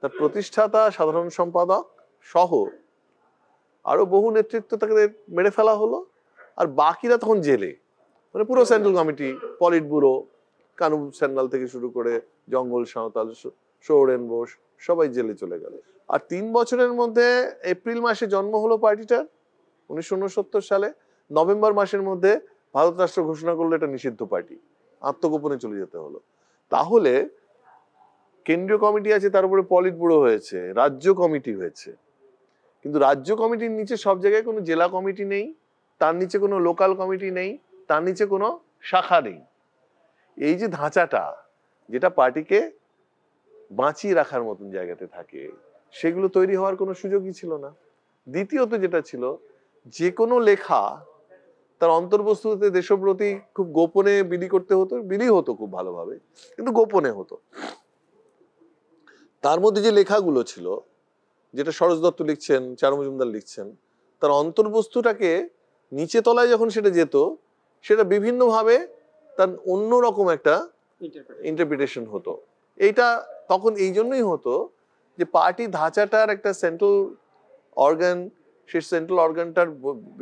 তার প্রতিষ্ঠাতা, সাধারণ সম্পাদক সহ আরো বহু নেতৃত্ব তাকে মেরে ফেলা হলো, আর বাকিরা তখন জেলে। মানে পুরো central committee, politburo, Kanu Sanyal থেকে শুরু করে জঙ্গল সাঁওতাল, সৌরেন বোস, সবাই জেলে চলে গেল। আর 3 বছরের মধ্যে এপ্রিল মাসে জন্ম হলো পার্টিটার 1969 সালে, নভেম্বর মাসের মধ্যে ভারত রাষ্ট্র ঘোষণা করলো এটা নিষিদ্ধ পার্টি, আত্মগোপনে চলে যেতে হলো। তাহলে কেন্দ্রীয় কমিটি আছে, তার উপরে পলিট ব্যুরো হয়েছে, রাজ্য কমিটি হয়েছে, কিন্তু রাজ্য কমিটির নিচে সব জায়গায় কোনো জেলা কমিটি নেই, তার নিচে কোনো লোকাল কমিটি নেই, তার নিচে কোনো শাখা নেই। এই যে ধাঁচাটা, যেটা পার্টিকে বাঁচিয়ে রাখার মতন জায়গাতে থাকে, সেগুলো তৈরি হওয়ার কোনো সুযোগই ছিল না। দ্বিতীয়ত যেটা ছিল, যে কোনো লেখা তার অন্তর্বস্তুতে দেশপ্রতি খুব গোপনে বিলি করতে হতো, বিলি হতো খুব ভালোভাবে, কিন্তু গোপনে হতো। তার মধ্যে যে লেখাগুলো ছিল, যেটা সরোজ দত্ত লিখছেন, চারু মজুমদার লিখছেন, তার অন্তর্বস্তুটাকে নিচে তলায় যখন সেটা যেত, সেটা বিভিন্নভাবে তার অন্যরকম একটা ইন্টারপ্রিটেশন হতো। এইটা তখন এই জন্যই হতো যে পার্টি ধাঁচাটার একটা সেন্ট্রাল অর্গান, সেই সেন্ট্রাল অর্গানটার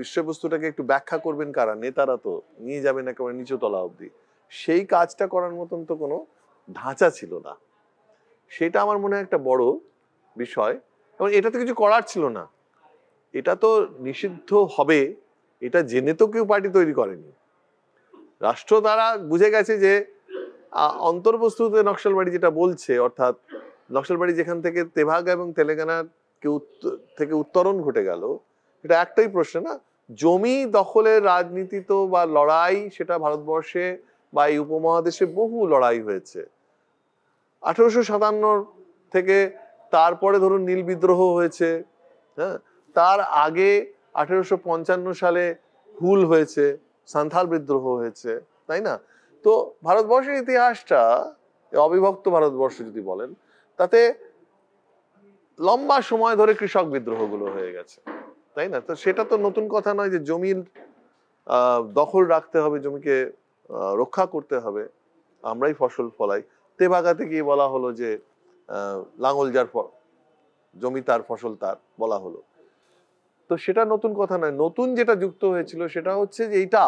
বিষয়বস্তুটাকে একটু ব্যাখ্যা করবেন কারা? নেতারা তো নিয়ে যাবেন একেবারে নিচু তলা অবধি। সেই কাজটা করার মতন তো কোনো ধাঁচা ছিল না। সেটা আমার মনে হয় একটা বড় বিষয়, এবং এটা তো কিছু করার ছিল না। এটা তো নিষিদ্ধ হবে, এটা জেনে তো কেউ পার্টি তৈরি করেনি। রাষ্ট্র তারা বুঝে গেছে যে অন্তর্বস্তুতে নকশালবাড়ি যেটা বলছে, অর্থাৎ নকশালবাড়ি যেখান থেকে তেভাগা এবং তেলেঙ্গানার থেকে উত্তরণ ঘটে গেল, এটা একটাই প্রশ্ন না, জমি দখলের রাজনীতি তো বা লড়াই, সেটা ভারতবর্ষে বা এই উপমহাদেশে বহু লড়াই হয়েছে। 1857 থেকে তারপরে ধরুন নীল বিদ্রোহ হয়েছে, হ্যাঁ, তার আগে 1855 সালে হুল হয়েছে, সান্থাল বিদ্রোহ হয়েছে, তাই না? তো ভারতবর্ষের ইতিহাসটা, অবিভক্ত ভারতবর্ষ যদি বলেন, তাতে লম্বা সময় ধরে কৃষক বিদ্রোহগুলো হয়ে গেছে, তাই না? তো সেটা তো নতুন কথা নয় যে জমির দখল রাখতে হবে, জমিকে রক্ষা করতে হবে, আমরাই ফসল ফলাই। তেভাগাতে গিয়ে বলা হলো যে লাঙল যার জমি তার, ফসল তার বলা হলো। তো সেটা নতুন কথা নয়। নতুন যেটা যুক্ত হয়েছিল সেটা হচ্ছে যে এইটা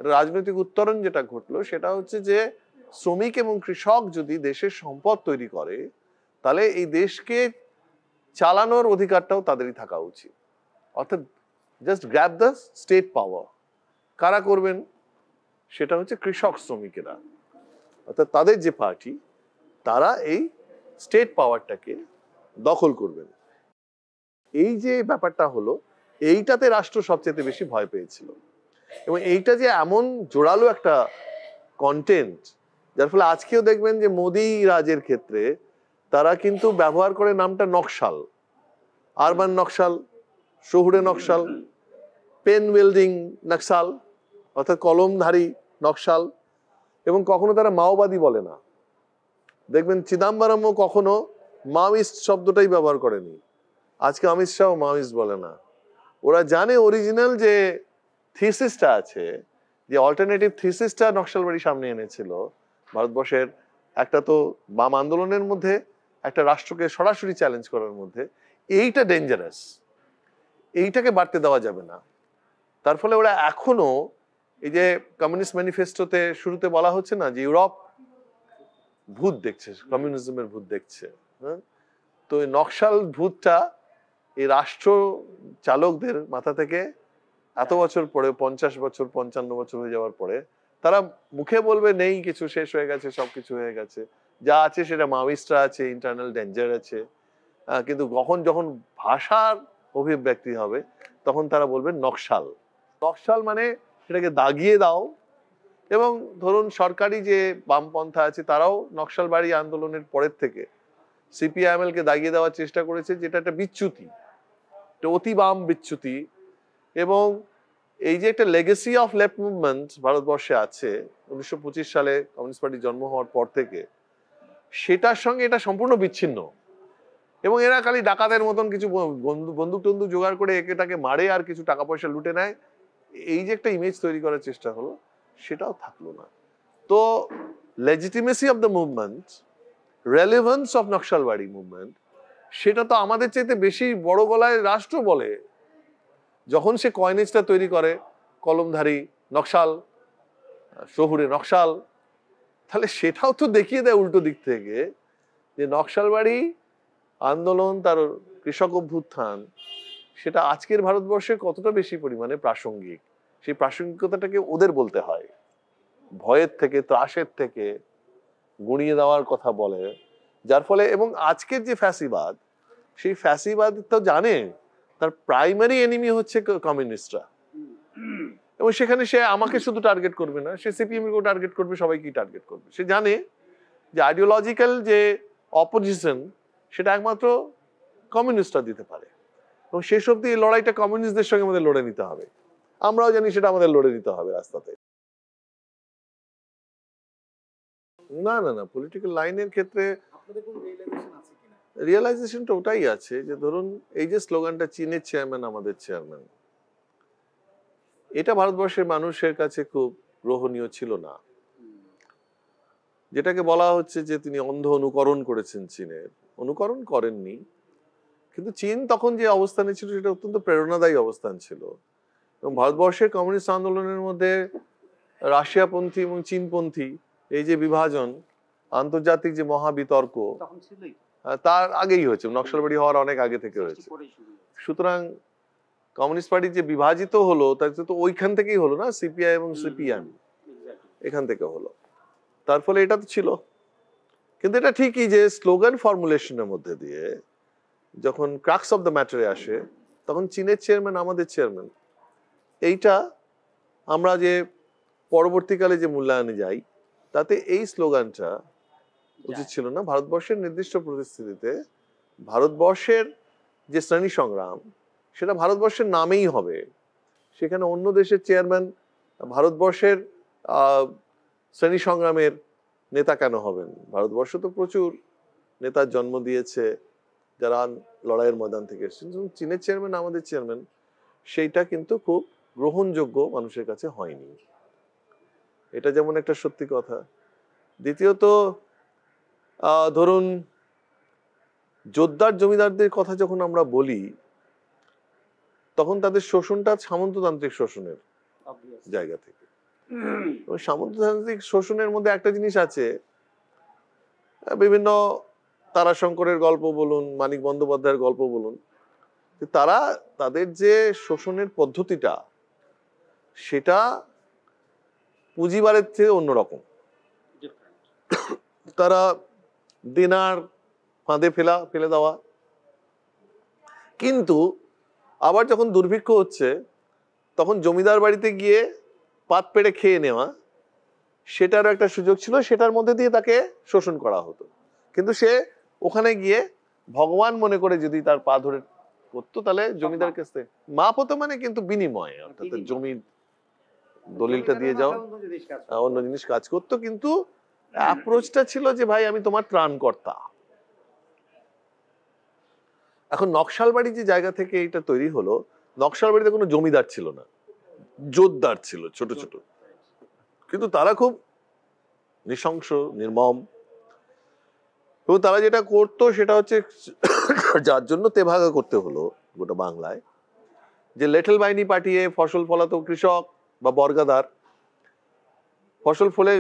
রাজনৈতিক উত্তরণ যেটা ঘটলো, সেটা হচ্ছে যে শ্রমিক এবং কৃষক যদি দেশের সম্পদ তৈরি করে, তাহলে এই দেশকে চালানোর অধিকারটাও তাদেরই থাকা উচিত। অর্থাৎ জাস্ট গ্র্যাব দ্য স্টেট পাওয়ার। কারা করবেন? সেটা হচ্ছে কৃষক শ্রমিকেরা, অর্থাৎ তাদের যে পার্টি, তারা এই স্টেট পাওয়ারটাকে দখল করবেন। এই যে ব্যাপারটা হলো, এইটাতে রাষ্ট্র সবচেয়ে বেশি ভয় পেয়েছিল, এবং এইটা যে এমন জোরালো একটা কন্টেন্ট, যার ফলে আজকেও দেখবেন যে মোদি রাজের ক্ষেত্রে তারা কিন্তু ব্যবহার করে নামটা নকশাল, আরবান নকশাল, শহুরে নকশাল, পেন ওয়েল্ডিং নকশাল, অর্থাৎ কলমধারী নকশাল, এবং কখনো তারা মাওবাদী বলে না। দেখবেন চিদাম্বরমও কখনো মাওয়িস্ট শব্দটাই ব্যবহার করেনি। আজকে অমিত শাহ মাওয়িস্ট বলে না। ওরা জানে অরিজিনাল যে থিসিসটা আছে, যে অল্টারনেটিভ থিসিসটা নকশালবাড়ি সামনে এনেছিল ভারতবর্ষের, একটা তো বাম আন্দোলনের মধ্যে, একটা রাষ্ট্রকে সরাসরি চ্যালেঞ্জ করার মধ্যে, এইটা ডেঞ্জারাস, এইটাকে বাড়তে দেওয়া যাবে না। তার ফলে ওরা এখনো এই যে কমিউনিস্ট ম্যানিফেস্টোতে শুরুতে বলা হচ্ছে না যে ইউরোপ ভূত দেখছে, কমিউনিজমের ভূত দেখছে, হ্যাঁ, তো এই নকশাল ভূতটা এই রাষ্ট্র চালকদের মাথা থেকে এত বছর পরে, 50 বছর 55 বছর হয়ে যাওয়ার পরে, তারা মুখে বলবে নেই কিছু, শেষ হয়ে গেছে, সবকিছু হয়ে গেছে, যা আছে সেটা মাওয়িস্টরা আছে, ইন্টারনাল ডেঞ্জার আছে, কিন্তু যখন ভাষার অভিব্যক্তি হবে তখন তারা বলবে নকশাল। নকশাল মানে সেটাকে দাগিয়ে দাও। এবং ধরুন সরকারি যে বামপন্থা আছে, তারাও নকশালবাড়ি আন্দোলনের পরের থেকে সিপিআইএমএল কে দাগিয়ে দেওয়ার চেষ্টা করেছে, যেটা একটা বিচ্যুতি, একটা অতি বাম বিচ্যুতি। এবং এই যে একটা লেগেসি অফ লেফট মুভমেন্ট ভারতবর্ষে আছে 1925 সালে কমিউনিস্ট পার্টি জন্ম হওয়ার পর থেকে, সেটার সঙ্গে এটা সম্পূর্ণ বিচ্ছিন্ন। এবং এরা খালি ডাকাতের মতন কিছু বন্দুক টন্দুক জোগাড় করে এটাকে মারে আর কিছু টাকা পয়সা লুটে নেয়, এই যে একটা ইমেজ তৈরি করার চেষ্টা হলো, সেটাও থাকলো না। তো legitimacy of the movement, relevance of Naxalbari movement, সেটা তো আমাদের চাইতে বেশি বড় গলায় রাষ্ট্র বলে। যখন সে কয়েনেজটা তৈরি করে কলমধারী নকশাল, শহুরে নকশাল, তাহলে সেটাও তো দেখিয়ে দেয় উল্টো দিক থেকে যে নকশালবাড়ি আন্দোলন, তার কৃষক অভ্যুত্থান, সেটা আজকের ভারতবর্ষে কতটা বেশি পরিমাণে প্রাসঙ্গিক। সেই প্রাসঙ্গিকতাটাকে ওদের বলতে হয়, ভয়ের থেকে, ত্রাসের থেকে গুঁড়িয়ে দেওয়ার কথা বলে, যার ফলে। এবং আজকের যে ফ্যাসিবাদ, সেই ফ্যাসিবাদ তো জানে তার প্রাইমারি এনিমি হচ্ছে কমিউনিস্টরা, এবং সেখানে সে আমাকে শুধু টার্গেট করবে না, সে সিপিএম কেও টার্গেট করবে, সবাইকেই টার্গেট করবে। সে জানে যে আইডিওলজিক্যাল যে অপোজিশন, সেটা একমাত্র কমিউনিস্টরা দিতে পারে, এবং শেষ অব্দি এই লড়াইটা কমিউনিস্টদের সঙ্গে আমাদের লড়ে নিতে হবে। আমরাও জানি সেটা আমাদের লড়ে নিতে হবে রাস্তাতে। না না না, পলিটিক্যাল লাইনের ক্ষেত্রে রিয়েলাইজেশনটা ওটাই আছে যে ধরুন এই যে স্লোগানটা চীনের চেয়ারম্যান আমাদের চেয়ারম্যান, এটা ভারতবর্ষের মানুষের কাছে খুব গ্রহণীয় ছিল না। যেটাকে বলা হচ্ছে যে তিনি অন্ধ অনুকরণ করেছেন, চীনের অনুকরণ করেননি, কিন্তু চীন তখন যে অবস্থানে ছিল সেটা অত্যন্ত প্রেরণাদায়ী অবস্থান ছিল। এবং ভারতবর্ষের কমিউনিস্ট আন্দোলনের মধ্যে রাশিয়াপন্থী এবং চীনপন্থী এই যে বিভাজন, আন্তর্জাতিক যে মহাবিতর্ক তার আগেই হয়েছে, নকশালবাড়ি হওয়ার অনেক আগে থেকে হয়েছে। সুতরাং কমিউনিস্ট পার্টি যে বিভাজিত হলো তার তো ওইখান থেকেই হলো না, সিপিআই এবং সিপিএম এখান থেকে হলো, তার ফলে এটা তো ছিল। কিন্তু এটা ঠিকই যে স্লোগান ফর্মুলেশনের মধ্যে দিয়ে যখন ক্রাক্স অফ দ্য ম্যাটারে আসে তখন চীনের চেয়ারম্যান আমাদের চেয়ারম্যান, এইটা আমরা যে পরবর্তীকালে যে মূল্যায়নে যাই তাতে এই স্লোগানটা উচিত ছিল না। ভারতবর্ষের নির্দিষ্ট পরিস্থিতিতে ভারতবর্ষের যে শ্রেণী সংগ্রাম সেটা ভারতবর্ষের নামেই হবে, সেখানে অন্য দেশের চেয়ারম্যান ভারতবর্ষের শ্রেণী সংগ্রামের নেতা কেন হবেন? ভারতবর্ষ তো প্রচুর নেতার জন্ম দিয়েছে যারা লড়াইয়ের ময়দান থেকে এসেছেন। চীনের চেয়ারম্যান আমাদের চেয়ারম্যান, সেইটা কিন্তু খুব গ্রহণযোগ্য মানুষের কাছে হয়নি, এটা যেমন একটা সত্যি কথা। দ্বিতীয়ত ধরুন জোরদার জমিদারদের কথা যখন আমরা বলি তখন তাদের শোষণটা সামন্ততান্ত্রিক শোষণের জায়গা থেকে। সামন্ততান্ত্রিক শোষণের মধ্যে একটা জিনিস আছে, বিভিন্ন তারাশঙ্করের গল্প বলুন, মানিক বন্দ্যোপাধ্যায়ের গল্প বলুন, তারা তাদের যে শোষণের পদ্ধতিটা সেটা পুঁজিবারের থেকে অন্যরকম। তারা দেনার ফাঁদে ফেলে দেওয়া, কিন্তু আবার যখন দুর্ভিক্ষ হচ্ছে তখন জমিদার বাড়িতে গিয়ে পাত পেড়ে খেয়ে নেওয়া, সেটারও একটা সুযোগ ছিল, সেটার মধ্যে দিয়ে তাকে শোষণ করা হতো। কিন্তু সে ওখানে গিয়ে ভগবান মনে করে যদি তার পা ধরে করতো তাহলে জমিদার কাছে মাপ হতো, মানে কিন্তু বিনিময়ে, অর্থাৎ জমির দলিলটা দিয়ে যাও, অন্য জিনিস কাজ করতো, কিন্তু অ্যাপ্রোচটা ছিল যে ভাই আমি তোমার ত্রাণকর্তা। এখন নকশালবাড়ি যে জায়গা থেকে এটা তৈরি হলো, নকশালবাড়িতে কোনো জমিদার ছিল না, জোরদার ছিল ছোট ছোট, কিন্তু তারা খুব নৃশংস নির্মম। এবং তারা যেটা করতো সেটা হচ্ছে, যার জন্য তেভাগা করতে হলো গোটা বাংলায়, যে লেঠেল বাহিনী পাঠিয়ে ফসল ফলাতো কৃষক বা বর্গাদার, ফসল ফলে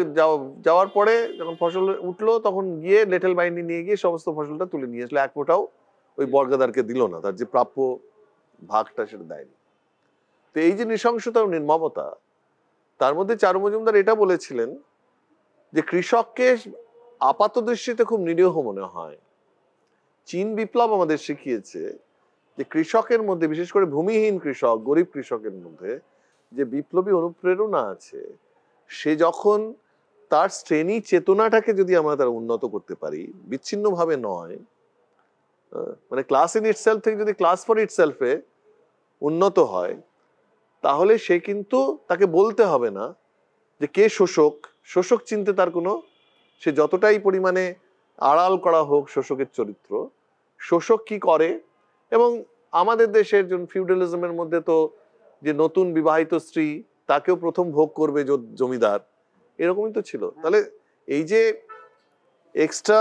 যাওয়ার পরে যখন ফসল উঠলো তখন গিয়ে লেঠেল বাহিনী নিয়ে গিয়ে সমস্ত ফসলটা তুলে নিয়ে আসলো, এক ফোঁটাও ওই বর্গাদারকে দিল না, তার যে প্রাপ্য ভাগটা সেটা দেয়নি। তো এই যে নৃশংসতা ও নির্মমতা, তার মধ্যে চারু মজুমদার এটা বলেছিলেন যে কৃষককে আপাত দৃষ্টিতে খুব নিরীহ মনে হয়, চীন বিপ্লব আমাদের শিখিয়েছে যে কৃষকের মধ্যে, বিশেষ করে ভূমিহীন কৃষক, গরিব কৃষকের মধ্যে যে বিপ্লবী অনুপ্রেরণা আছে, সে যখন তার শ্রেণী চেতনাটাকে যদি আমরা তার উন্নত করতে পারি, বিচ্ছিন্নভাবে নয়, মানে ক্লাস ইন ইটসেলফ থেকে যদি ক্লাস ফর ইটসেলফে উন্নত হয়, তাহলে সে কিন্তু তাকে বলতে হবে না যে কে শোষক, শোষক চিনতে তার কোনো, সে যতটাই পরিমাণে আড়াল করা হোক শোষকের চরিত্র, শোষক কি করে। এবং আমাদের দেশের ফিউডালিজমের মধ্যে তো যে নতুন বিবাহিত স্ত্রী তাকেও প্রথম ভোগ করবে জমিদার, এরকমই তো ছিল। তাহলে এই যে এক্সট্রা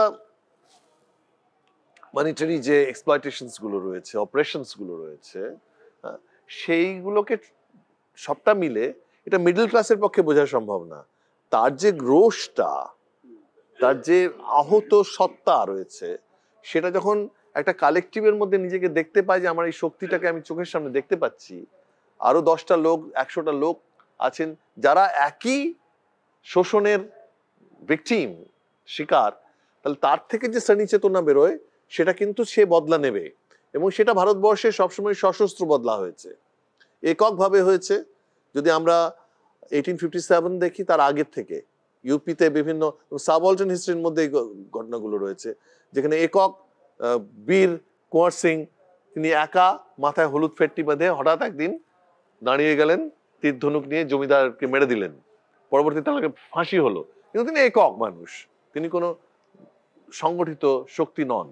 মনিটারি যে এক্সপ্লয়টেশনস গুলো রয়েছে, অপারেশনস গুলো রয়েছে, সেইগুলোকে সবটা মিলে এটা মিডল ক্লাসের পক্ষে বোঝা সম্ভব না। তার যে রোষটা, তার যে আহত সত্তা রয়েছে, সেটা যখন একটা কালেকটিভের মধ্যে নিজেকে দেখতে পায় যে আমার এই শক্তিটাকে আমি চোখের সামনে দেখতে পাচ্ছি, আরো 10টা লোক 100টা লোক আছেন যারা একই শোষণের ভিকটিম, শিকার, তাহলে তার থেকে যে শ্রেণী চেতনা বেরোয় সেটা কিন্তু সে বদলা নেবে। এবং সেটা ভারতবর্ষে সবসময় সশস্ত্র বদলা হয়েছে, এককভাবে হয়েছে। যদি আমরা 1857 দেখি, তার আগের থেকে ইউপিতে বিভিন্ন সাবঅল্টার্ন হিস্ট্রির মধ্যে এই ঘটনাগুলো রয়েছে, যেখানে একক বীর কুঁয়ার সিং তিনি একা মাথায় হলুদ ফেট্টি বেঁধে হঠাৎ একদিন দাঁড়িয়ে গেলেন তীর ধনুক নিয়ে জমিদারকে মেরে দিলেন, পরবর্তীতে তাকে ফাঁসি হলো, কিন্তু তিনি একক মানুষ, তিনি কোনো সংগঠিত শক্তি নন।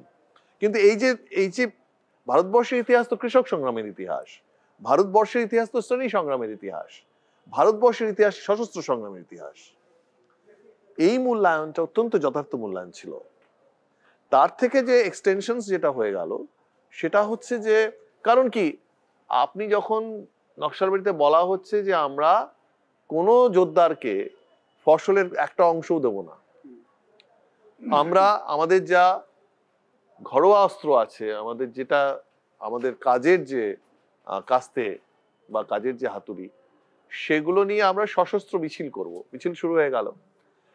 কিন্তু এই যে ভারতবর্ষের ইতিহাস তো কৃষক সংগ্রামের ইতিহাস, ভারতবর্ষের ইতিহাস তো শ্রেণী সংগ্রামের ইতিহাস, ভারতবর্ষের ইতিহাস সশস্ত্র সংগ্রামের ইতিহাস। এই মূল্যায়নটা অত্যন্ত যথার্থ মূল্যায়ন ছিল। তার থেকে যে এক্সটেনশনস যেটা হয়ে গেল সেটা হচ্ছে যে, কারণ কি, আপনি যখন নকশালবাড়িতে বলা হচ্ছে যে আমরা কোনো যোদ্ধারকে ফসলের একটা অংশও দেব না, আমরা আমাদের যা ঘরোয়া অস্ত্র আছে, আমাদের যেটা আমাদের কাজের যে কাস্তে বা কাজের যে হাতুড়ি, সেগুলো নিয়ে আমরা সশস্ত্র মিছিল করব। মিছিল শুরু হয়ে গেল।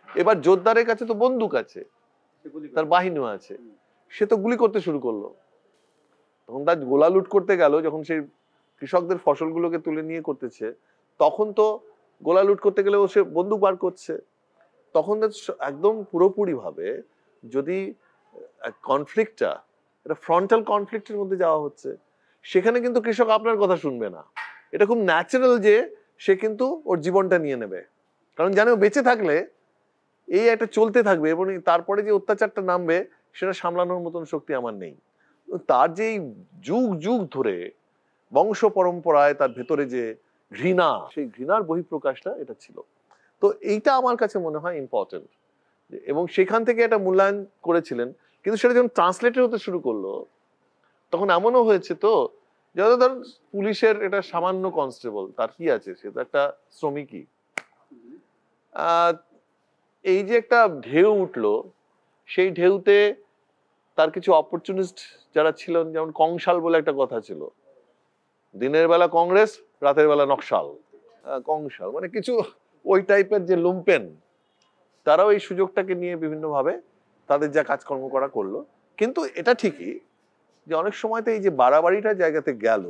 এবার যোদ্ধারের কাছে তো বন্দুক আছে, তার বাহিনীও আছে, সে তো গুলি করতে শুরু করলো। তখন তার গোলা লুট করতে গেল, যখন সেই কৃষকদের ফসলগুলোকে তুলে নিয়ে করতেছে, তখন তো গোলা লুট করতে গেলে সে বন্দুক বার করছে। তখন একদম পুরোপুরি ভাবে যদি কনফ্লিক্টটা এটা ফ্রন্টাল কনফ্লিক্টের মধ্যে যাওয়া হচ্ছে, সেখানে কিন্তু কৃষক আপনার কথা শুনবে না। এটা খুব ন্যাচারাল যে সে কিন্তু ওর জীবনটা নিয়ে নেবে, কারণ জানে ও বেঁচে থাকলে এই একটা চলতে থাকবে এবং তারপরে যে অত্যাচারটা নামবে সেটা সামলানোর মতন শক্তি আমার নেই। তার যে যুগ যুগ ধরে বংশ পরম্পরায় তার ভেতরে যে ঘৃণা, সেই ঘৃণার বহিঃপ্রকাশটা এটা ছিল। তো এইটা আমার কাছে মনে হয় ইম্পর্টেন্ট, এবং সেখান থেকে এটা মূল্যায়ন করেছিলেন। কিন্তু সেটা যখন ট্রান্সলেটেড হতে শুরু করলো, তখন এমনও হয়েছে তো, যত ধর পুলিশের এটা সামান্য কনস্টেবল, তার কি আছে, সে তো একটা শ্রমিকই। এই যে একটা ঢেউ উঠলো, সেই ঢেউতে তার কিছু অপরচুনিস্ট যারা ছিলেন, যেমন কংসাল বলে একটা কথা ছিল, দিনের বেলা কংগ্রেস, রাতের বেলা নকশাল। কংসাল মানে কিছু ওই টাইপের যে লুম্পেন, তারাও এই সুযোগটাকে নিয়ে বিভিন্নভাবে তাদের যা কাজকর্ম করা করলো। কিন্তু এটা ঠিকই যে অনেক সময় তো এই যে বাড়াবাড়িটা জায়গাতে গেল,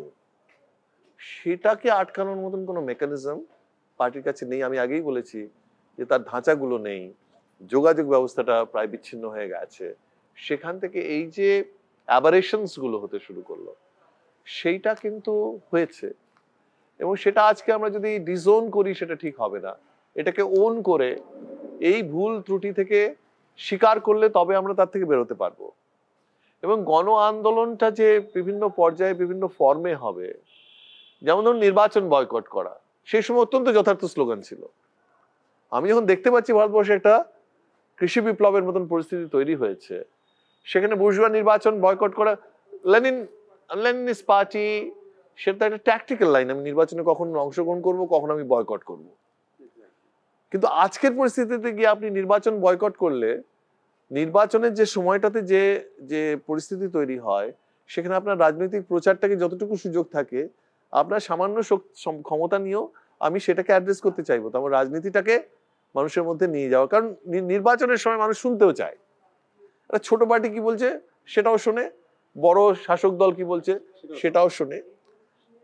সেটাকে আটকানোর মতন কোনো মেকানিজম পার্টির কাছে নেই। আমি আগেই বলেছি যে তার ধাঁচাগুলো নেই, যোগাযোগ ব্যবস্থাটা প্রায় বিচ্ছিন্ন হয়ে গেছে। সেখান থেকে এই যে অ্যাবারেশনস গুলো হতে শুরু করলো, সেইটা কিন্তু হয়েছে। এবং সেটা আজকে আমরা যদি ডিজোন করি সেটা ঠিক হবে না, এটাকে ওন করে এই ভুল ত্রুটি থেকে স্বীকার করলে তবে আমরা তার থেকে বেরোতে পারবো। এবং গণ আন্দোলনটা যে বিভিন্ন পর্যায়ে বিভিন্ন ফর্মে হবে, যেমন ধরুন নির্বাচন বয়কট করা, সেই সময় অত্যন্ত যথার্থ স্লোগান ছিল। আমি যখন দেখতে পাচ্ছি ভারতবর্ষে একটা কৃষি বিপ্লবের মতন পরিস্থিতি তৈরি হয়েছে, সেখানে বুর্জোয়া নির্বাচন বয়কট করা, লেনিনিস্ট পার্টি, সেটা একটা ট্যাকটিক্যাল লাইন, আমি নির্বাচনে কখন অংশগ্রহণ করব, কখন আমি বয়কট করব। কিন্তু আজকের পরিস্থিতিতে গিয়ে আপনি নির্বাচন বয়কট করলে, নির্বাচনের যে সময়টাতে যে যে পরিস্থিতি তৈরি হয়, সেখানে আপনার রাজনৈতিক প্রচারটাকে যতটুকু সুযোগ থাকে, আপনার সামান্য ক্ষমতা নিয়েও আমি সেটাকে অ্যাড্রেস করতে চাইবো। তো আমার রাজনীতিটাকে মানুষের মধ্যে নিয়ে যাওয়া, কারণ নির্বাচনের সময় মানুষ শুনতেও চায়। একটা ছোট পার্টি কি বলছে সেটাও শোনে, বড় শাসক দল কি বলছে সেটাও শোনে।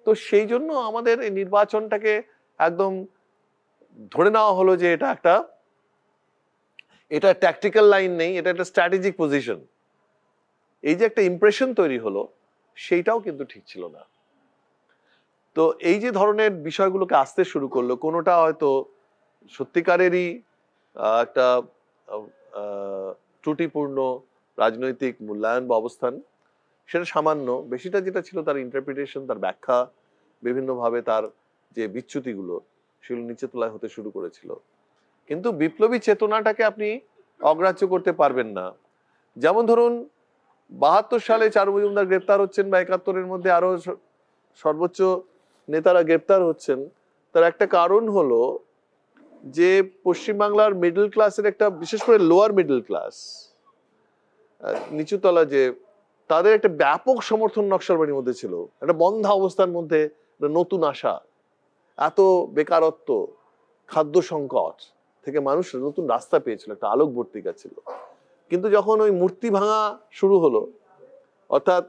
তো সেই জন্য আমাদের এই নির্বাচনটাকে একদম ধরে নেওয়া হলো যে এটা ট্যাকটিক্যাল লাইন নেই, এটা একটা স্ট্র্যাটেজিক পজিশন। এই যে একটা ইমপ্রেশন তৈরি হলো, সেইটাও কিন্তু ঠিক ছিল না। তো এই যে ধরনের বিষয়গুলোকে আসতে শুরু করলো, কোনোটা হয়তো সত্যিকারেরই একটা ত্রুটিপূর্ণ রাজনৈতিক মূল্যায়ন বা অবস্থান, সেটা সামান্য, বেশিটা যেটা ছিল তার ইন্টারপ্রিটেশন, তার ব্যাখ্যা, বিভিন্নভাবে তার যে বিচ্যুতিগুলো, সেগুলো নিচে তোলায় হতে শুরু করেছিল। কিন্তু বিপ্লবী চেতনাটাকে আপনি অগ্রাহ্য করতে পারবেন না। যেমন ধরুন ৭২ সালে চারু মজুমদার গ্রেপ্তার হচ্ছেন, বা ৭১-এর মধ্যে আরো সর্বোচ্চ নেতারা গ্রেপ্তার হচ্ছেন, তার একটা কারণ হলো যে পশ্চিমবাংলার মিডল ক্লাসের একটা, বিশেষ করে লোয়ার মিডল ক্লাস, নিচুতলা, যে তাদের একটা ব্যাপক সমর্থন নকশালবাড়ির মধ্যে ছিল। একটা বন্ধা অবস্থার মধ্যে নতুন আশা, এত বেকারত্ব, খাদ্য সংকট থেকে মানুষ নতুন রাস্তা পেয়েছিল, একটা আলোকবর্তিকা ছিল। কিন্তু যখন ওই মূর্তি ভাঙা শুরু হলো, অর্থাৎ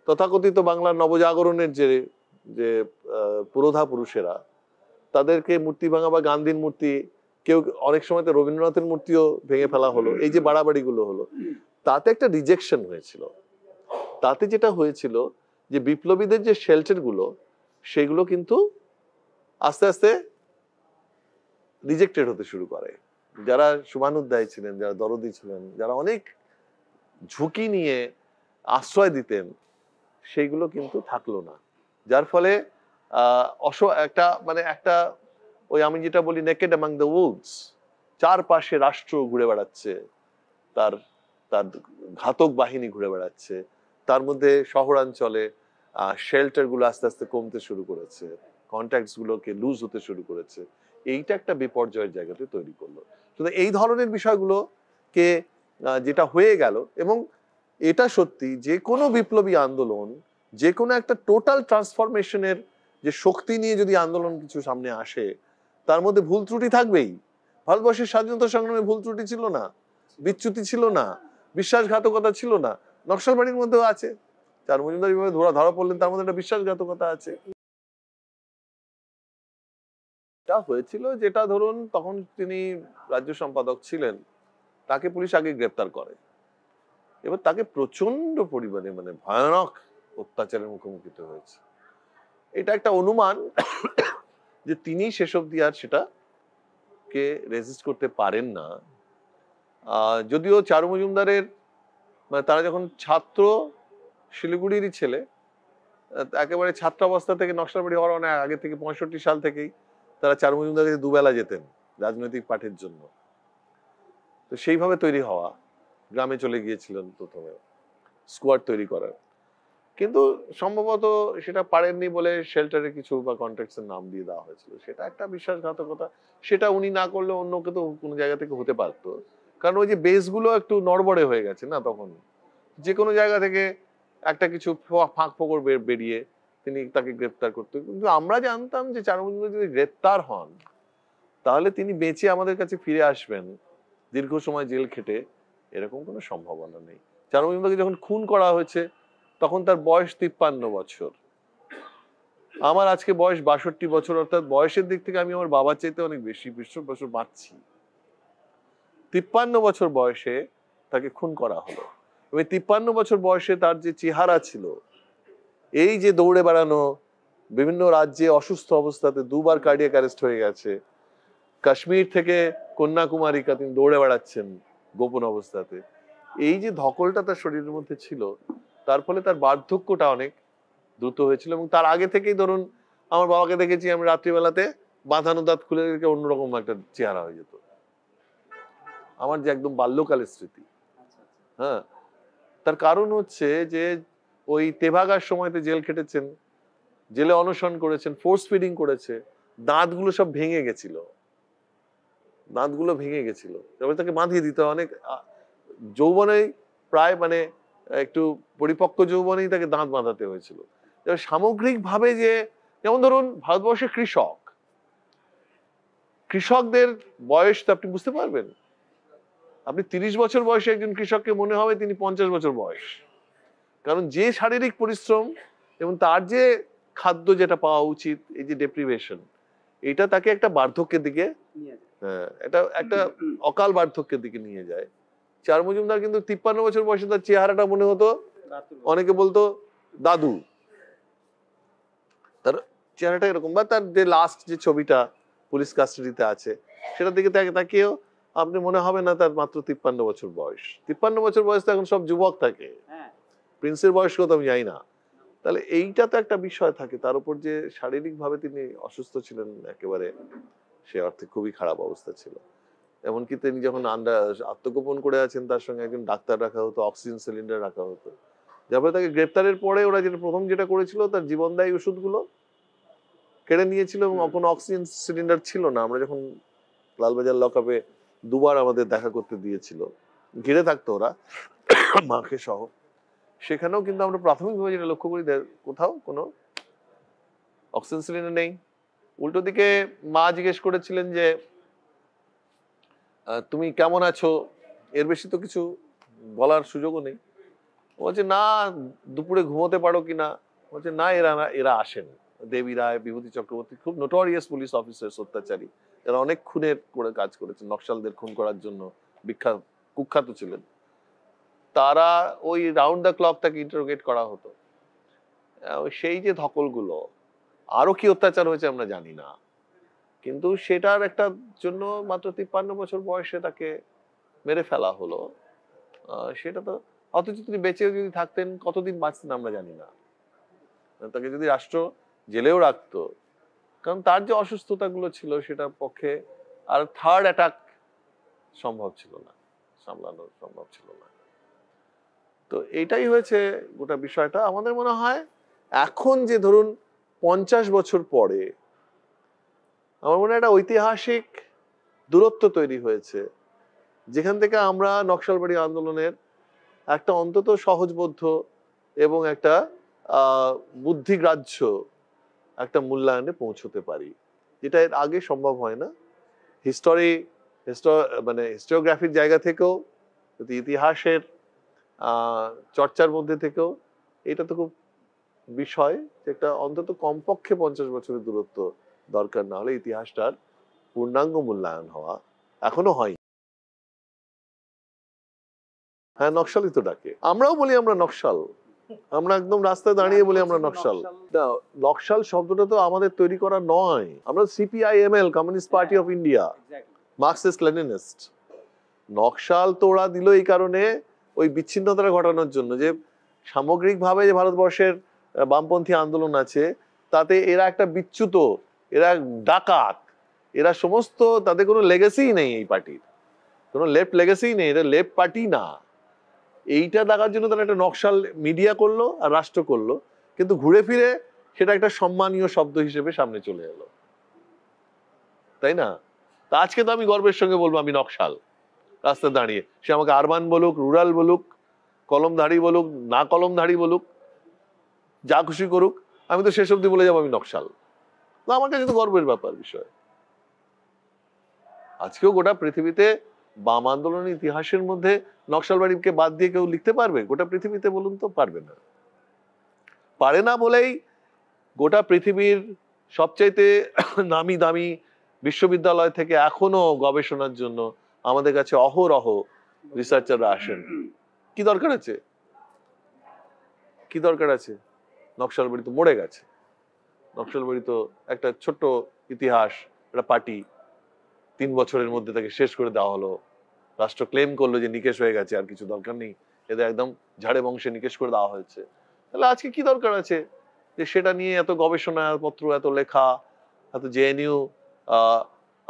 তথাকথিত বাংলার নবজাগরণের যে পুরোধা পুরুষেরা, তাদেরকে মূর্তি ভাঙা বা গান্ধীর মূর্তি, কেউ অনেক সময় তো রবীন্দ্রনাথের মূর্তিও ভেঙে ফেলা হলো, এই যে বাড়াবাড়িগুলো হলো, তাতে একটা রিজেকশন হয়েছিল। তাতে যেটা হয়েছিল যে বিপ্লবীদের যে শেল্টার গুলো, সেগুলো কিন্তু আস্তে আস্তে রিজেক্টেড হতে শুরু করে। যারা শুভানুধ্যায়ী ছিলেন, যারা দরদি ছিলেন, যারা অনেক ঝুঁকি নিয়ে আশ্রয় দিতেন, সেইগুলো কিন্তু থাকলো না। যার ফলে একটা ওই আমি যেটা বলি নেকেড অ্যামাং দ্য উডস, চারপাশে রাষ্ট্র ঘুরে বেড়াচ্ছে, তার তার ঘাতক বাহিনী ঘুরে বেড়াচ্ছে, তার মধ্যে শহরাঞ্চলে শেল্টার গুলো আস্তে আস্তে কমতে শুরু করেছে, কন্ট্যাক্টস গুলোকে লুজ হতে শুরু করেছে। এইটা একটা বিপর্যয়ের জায়গাতে তৈরি করলো। সুতরাং এই ধরনের বিষয়গুলোকে যেটা হয়ে গেল, এবং এটা সত্যি যে কোনো বিপ্লবী আন্দোলন, যে কোনো একটা টোটাল ট্রান্সফরমেশনের যে শক্তি নিয়ে যদি আন্দোলন কিছু সামনে আসে, তার মধ্যে ভুল ত্রুটি থাকবেই। ভারতবর্ষের স্বাধীনতা সংগ্রামে ভুল ত্রুটি ছিল না, বিচ্যুতি ছিল না, বিশ্বাসঘাতকতা ছিল না। নকশালবাড়ির মধ্যেও আছে, চার মজুমদার যেভাবে ধরা পড়লেন তার মধ্যে একটা বিশ্বাসঘাতকতা আছে। এটা হয়েছিল যেটা ধরুন তখন তিনি রাজ্য সম্পাদক ছিলেন, তাকে পুলিশ আগে গ্রেপ্তার করে, এবার তাকে প্রচন্ড পরিমাণে ভয়ানক অত্যাচারের মুখোমুখি হয়েছে। এটা একটা অনুমান যে তিনি শেষ অবধি আর সেটাকে রেজিস্ট করতে পারেন না। যদিও চারু মজুমদারের তারা যখন ছাত্র, শিলিগুড়িরই ছেলে, একেবারে ছাত্র অবস্থা থেকে নকশালবাড়ি হওয়ার অনেক আগে থেকে 65 সাল থেকেই তারা চারু মজুমদার কাছে দুবেলা যেতেন রাজনৈতিক পাঠের জন্য। তো সেইভাবে তৈরি হওয়া, গ্রামে চলে গিয়েছিলেন প্রথমে স্কোয়াড তৈরি করার, কিন্তু সম্ভবত সেটা পারেননি বলে শেল্টারে কিছু বা কন্ট্রাক্টসের নাম দিয়ে দেওয়া হয়েছিল। সেটা একটা বিশ্বাসঘাতকতা। সেটা উনি না করলে অন্যকে তো কোনো জায়গা থেকে হতে পারতো, কারণ ওই যে বেসগুলো একটু নড়বড়ে হয়ে গেছে না, তখন যে কোনো জায়গা থেকে একটা কিছু ফাঁক ফোকর বেরিয়ে তিনি তাকে গ্রেপ্তার করতে। কিন্তু আমরা জানতাম যে চারু মজুমদার যদি গ্রেপ্তার হন তাহলে তিনি বেঁচে আমাদের কাছে ফিরে আসবেন দীর্ঘ সময় জেল খেটে, এরকম কোনো সম্ভাবনা নেই। চারু মজুমদারকে যখন খুন করা হয়েছে তখন তার বয়স 53 বছর, আমার আজকে বয়স 62 বছর, অর্থাৎ বয়সের দিক থেকে আমি আমার বাবার চাইতে অনেক বেশি বছর বাঁচছি। 53 বছর বয়সে তাকে খুন করা হলো, এবং 53 বছর বয়সে তার যে চেহারা ছিল, এই যে দৌড়ে বেড়ানো, বিভিন্ন রাজ্যে অসুস্থ অবস্থাতে দুবার কার্ডিয়াক অ্যারেস্ট হয়ে গেছে, কাশ্মীর থেকে কন্যাকুমারিকা তিনি দৌড়ে বেড়াচ্ছেন গোপন অবস্থাতে, এই যে ধকলটা তার শরীরের মধ্যে ছিল, তার ফলে তার বার্ধক্যটা অনেক দ্রুত হয়েছিল। এবং তার আগে থেকেই ধরুন আমার বাবাকে দেখেছি আমি রাত্রিবেলাতে বাঁধানো দাঁত খুলে রেখে অন্যরকম একটা চেহারা হয়ে যেত, আমার যে একদম বাল্যকালের স্মৃতি। হ্যাঁ, তার কারণ হচ্ছে যে ওই তেভাগার সময়তে জেল খেটেছেন, জেলে অনশন করেছেন, ফোর্স ফিডিং করেছে, দাঁতগুলো সব ভেঙে গেছিল, দাঁতগুলো ভেঙে গেছিল, তবে তাকে বাঁধিয়ে দিতে অনেক যৌবনে প্রায় একটু পরিপক্ক যৌবনেই তাকে দাঁত বাঁধাতে হয়েছিল। সামগ্রিক ভাবে যে যেমন ধরুন ভারতবর্ষের কৃষকদের বয়স তো আপনি বুঝতে পারবেন, আপনি 30 বছর বয়সে একজন কৃষককে মনে হবে তিনি 50 বছর বয়স, কারণ যে শারীরিক পরিশ্রম এবং তার যে খাদ্য যেটা পাওয়া উচিত, এই যে ডেপ্রিভেশন, এটা তাকে একটা বার্ধক্যের দিকে, এটা একটা অকাল বার্ধক্যের দিকে নিয়ে যায়। চারু মজুমদার কিন্তু 53 বছর বয়সে তার চেহারাটা মনে হতো, অনেকে বলতো দাদু, তার চেহারাটা এরকম। বা তার যে লাস্ট যে ছবিটা পুলিশ কাস্টাডিতে আছে, সেটার দিকে তাকিয়েও আপনি মনে হবে না তার মাত্র 53 বছর বয়স। 53 বছর বয়স তো এখন সব যুবক থাকে, প্রিন্সের বয়স কত আমি জানি না। তাহলে এইটা তো একটা বিষয় থাকে, তার উপর যে শারীরিক ভাবে তিনি অসুস্থ ছিলেন, একেবারে সে অর্থে খুবই খারাপ অবস্থা ছিল। এমনকি তিনি যখন আত্মগোপন করে আছেন, তার সঙ্গে একজন ডাক্তার রাখা হতো, অক্সিজেন সিলিন্ডার রাখা হতো। যারপরে তাকে গ্রেপ্তারের পরে ওরা প্রথম যেটা করেছিল, তার জীবনদায়ী ওষুধগুলো কেড়ে নিয়েছিল, এবং কোনো অক্সিজেন সিলিন্ডার ছিল না। আমরা যখন লালবাজার লকআপে দুবার আমাদের দেখা করতে দিয়েছিল, ঘিরে থাকতো ওরা মাকে সহ, সেখানেও কিন্তু আমরা প্রাথমিকভাবে যেটা লক্ষ্য করি কোথাও কোনো অক্সিজেন সিলিন্ডার নেই। উল্টো দিকে মা জিজ্ঞেস করেছিলেন যে তুমি কেমন আছো, এর বেশি তো কিছু বলার সুযোগও নেই। বলছে না দুপুরে ঘুমোতে পারো কিনা, বলছে না এরা আসেন, দেবী রায়, বিভূতি চক্রবর্তী, খুব নোটোরিয়াস পুলিশ অফিসার, অত্যাচারী, এরা অনেক খুনের করে কাজ করেছেন, নকশালদের খুন করার জন্য কুখ্যাত ছিলেন। তারা ওই রাউন্ড দ্য ক্লক তাকে ইন্টারোগেট করা হতো। সেই যে ধকলগুলো, আরো কি অত্যাচার হয়েছে আমরা জানি না, কিন্তু সেটার একটা জন্য মাত্র 53 বছর বয়সে তাকে মেরে ফেলা হলো। সেটা তো, অথচ তিনি বেঁচে যদি থাকতেন কতদিন বাঁচতেন আমরা জানি না। তাকে যদি রাষ্ট্র জেলেও রাখতো, কারণ তার যে অসুস্থতা গুলো ছিল সেটার পক্ষে আর থার্ড অ্যাটাক সম্ভব ছিল না, সামলানো সম্ভব ছিল না। তো এইটাই হয়েছে গোটা বিষয়টা। আমাদের মনে হয় এখন যে ধরুন 50 বছর পরে আমার মনে হয় একটা ঐতিহাসিক দূরত্ব তৈরি হয়েছে, যেখান থেকে আমরা নকশালবাড়ি আন্দোলনের একটা অন্তত সহজবোধ্য এবং একটা বুদ্ধিগ্রাহ্য একটা মূল্যায়নে পৌঁছতে পারি, যেটা এর আগে সম্ভব হয় না। মানে হিস্টোগ্রাফির জায়গা থেকেও, ইতিহাসের চর্চার মধ্যে থেকেও এটা তো খুব বিষয় যে একটা অন্তত কমপক্ষে 50 বছরের দূরত্ব দরকার, না হলে ইতিহাসটার পূর্ণাঙ্গ মূল্যায়ন হওয়া এখনো হয়। হ্যাঁ, নকশালই তো ডাকে, আমরাও বলি আমরা নকশাল, আমরা একদম রাস্তায় দাঁড়িয়ে বলি আমরা নকশাল। না, নকশাল শব্দটা তো আমাদের তৈরি করা নয়, আমরা CPIML, communist party of India, Marxist Leninist. Naxal তো ওরা দিল এই কারণে ওই বিচ্ছিন্নতা ঘটানোর জন্য, যে সামগ্রিকভাবে যে ভারতবর্ষের বামপন্থী আন্দোলন আছে তাতে এরা একটা বিচ্যুত, এরা ডাকাত, এরা সমস্ত, তাদের কোনো লেগেসি নেই, এই পার্টির কোনো লেফট লেগেসি নেই, এটা লেফট পার্টি না। এইটা দেখার জন্য তারা একটা নকশাল মিডিয়া করলো আর রাষ্ট্র করলো, কিন্তু ঘুরে ফিরে সেটা একটা সম্মানীয় শব্দ হিসেবে সামনে চলে এলো, তাই না? তা আজকে তো আমি গর্বের সঙ্গে বলবো আমি নকশাল, রাস্তায় দাঁড়িয়ে, সে আমাকে আরবান বলুক, রুরাল বলুক, কলমধারী বলুক, না কলমধারী বলুক, যা খুশি করুক, আমি তো শেষ অব্দি বলে যাবো আমি নকশাল। আমার কাছে তো গর্বের ব্যাপার বিষয়। আজকেও গোটা পৃথিবীতে বাম আন্দোলনের ইতিহাসের মধ্যে নকশালবাড়িকে বাদ দিয়ে কেউ লিখতে পারবে? গোটা পৃথিবীতে বলুন তো, পারবে না। পারে না বলেই গোটা পৃথিবীর সবচাইতে নামি দামি বিশ্ববিদ্যালয় থেকে এখনো গবেষণার জন্য আমাদের কাছে অহরহ রিসার্চাররা আসেন। কি দরকার আছে? কি দরকার আছে? নকশালবাড়ি তো মরে গেছে। নকশালবাড়ি তো একটা ছোট্ট ইতিহাস, একটা পার্টি, 3 বছরের মধ্যে তাকে শেষ করে দেওয়া হলো। রাষ্ট্র ক্লেম করলো যে নিকেশ হয়ে গেছে, আর কিছু দরকার নেই, এদের একদম ঝাড়ে বংশে নিকেশ করে দেওয়া হয়েছে। তাহলে আজকে কি দরকার আছে যে সেটা নিয়ে এত গবেষণা পত্র, এত লেখা, এত JNU,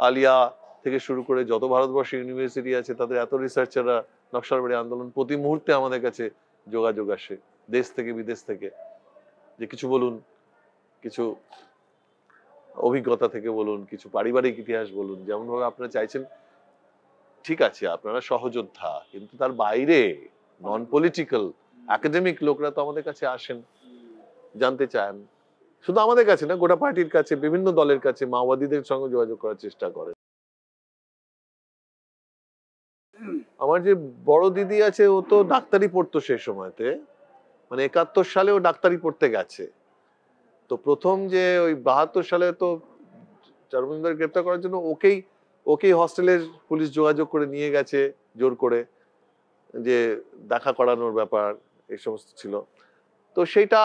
আলিয়া থেকে শুরু করে যত ভারতবর্ষে ইউনিভার্সিটি আছে তাদের এত রিসার্চাররা নকশালবাড়ি আন্দোলন প্রতি মুহূর্তে আমাদের কাছে যোগাযোগ আসে, দেশ থেকে বিদেশ থেকে, যে কিছু বলুন, কিছু অভিজ্ঞতা থেকে বলুন, কিছু পারিবারিক ইতিহাস বলুন, যেমন ভাবে আপনারা চাইছেন। ঠিক আছে, আপনারা সহযোদ্ধা, কিন্তু তার বাইরে নন পলিটিক্যাল একাডেমিক লোকরা তো আমাদের কাছে আসেন, জানতে চান। শুধু আমাদের কাছে না, গোটা পার্টির কাছে, বিভিন্ন দলের কাছে, মাওবাদীদের সঙ্গে যোগাযোগ করার চেষ্টা করে। আমার যে বড় দিদি আছে, ও তো ডাক্তারি পড়তো সেই সময়তে, মানে 71 সালে ও ডাক্তারি পড়তে গেছে। তো প্রথম যে ওই 72 সালে তো চারুমজুমদার গ্রেপ্তার করার জন্য ওকেই হস্টেলের পুলিশ যোগাযোগ করে নিয়ে গেছে জোর করে, যে দেখা করানোর ব্যাপার, এই সমস্ত ছিল। তো সেইটা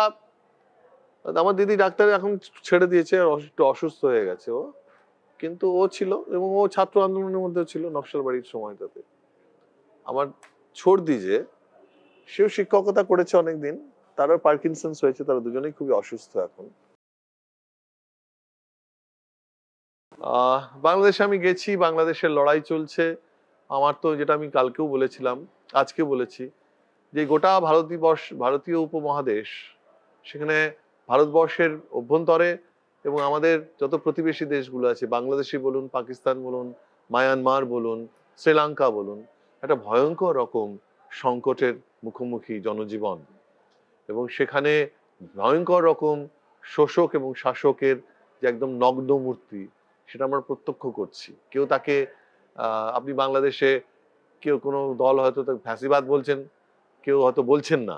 আমার দিদি ডাক্তার এখন ছেড়ে দিয়েছে, একটু অসুস্থ হয়ে গেছে ও, কিন্তু ও ছিল, এবং ও ছাত্র আন্দোলনের মধ্যে ছিল নকশালবাড়ির সময়টাতে। আমার ছোড়দি যে, সেও শিক্ষকতা করেছে অনেকদিন, তারও পার্কিনসন্স হয়েছে, তারা দুজনেই খুবই অসুস্থ এখন। বাংলাদেশে আমি গেছি, বাংলাদেশের লড়াই চলছে। আমার তো, যেটা আমি কালকেও বলেছিলাম, আজকে বলেছি, যে গোটা ভারতীয় উপমহাদেশ, সেখানে ভারতবর্ষের অভ্যন্তরে এবং আমাদের যত প্রতিবেশী দেশগুলো আছে, বাংলাদেশি বলুন, পাকিস্তান বলুন, মায়ানমার বলুন, শ্রীলঙ্কা বলুন, একটা ভয়ঙ্কর রকম সংকটের মুখোমুখি জনজীবন, এবং সেখানে ভয়ঙ্কর রকম শোষক এবং শাসকের যে একদম নগ্ন মূর্তি, সেটা আমরা প্রত্যক্ষ করছি। কেউ তাকে, আপনি বাংলাদেশে কেউ কোনো দল হয়তো তাকে ফ্যাসিবাদ বলছেন, কেউ হয়তো বলছেন না,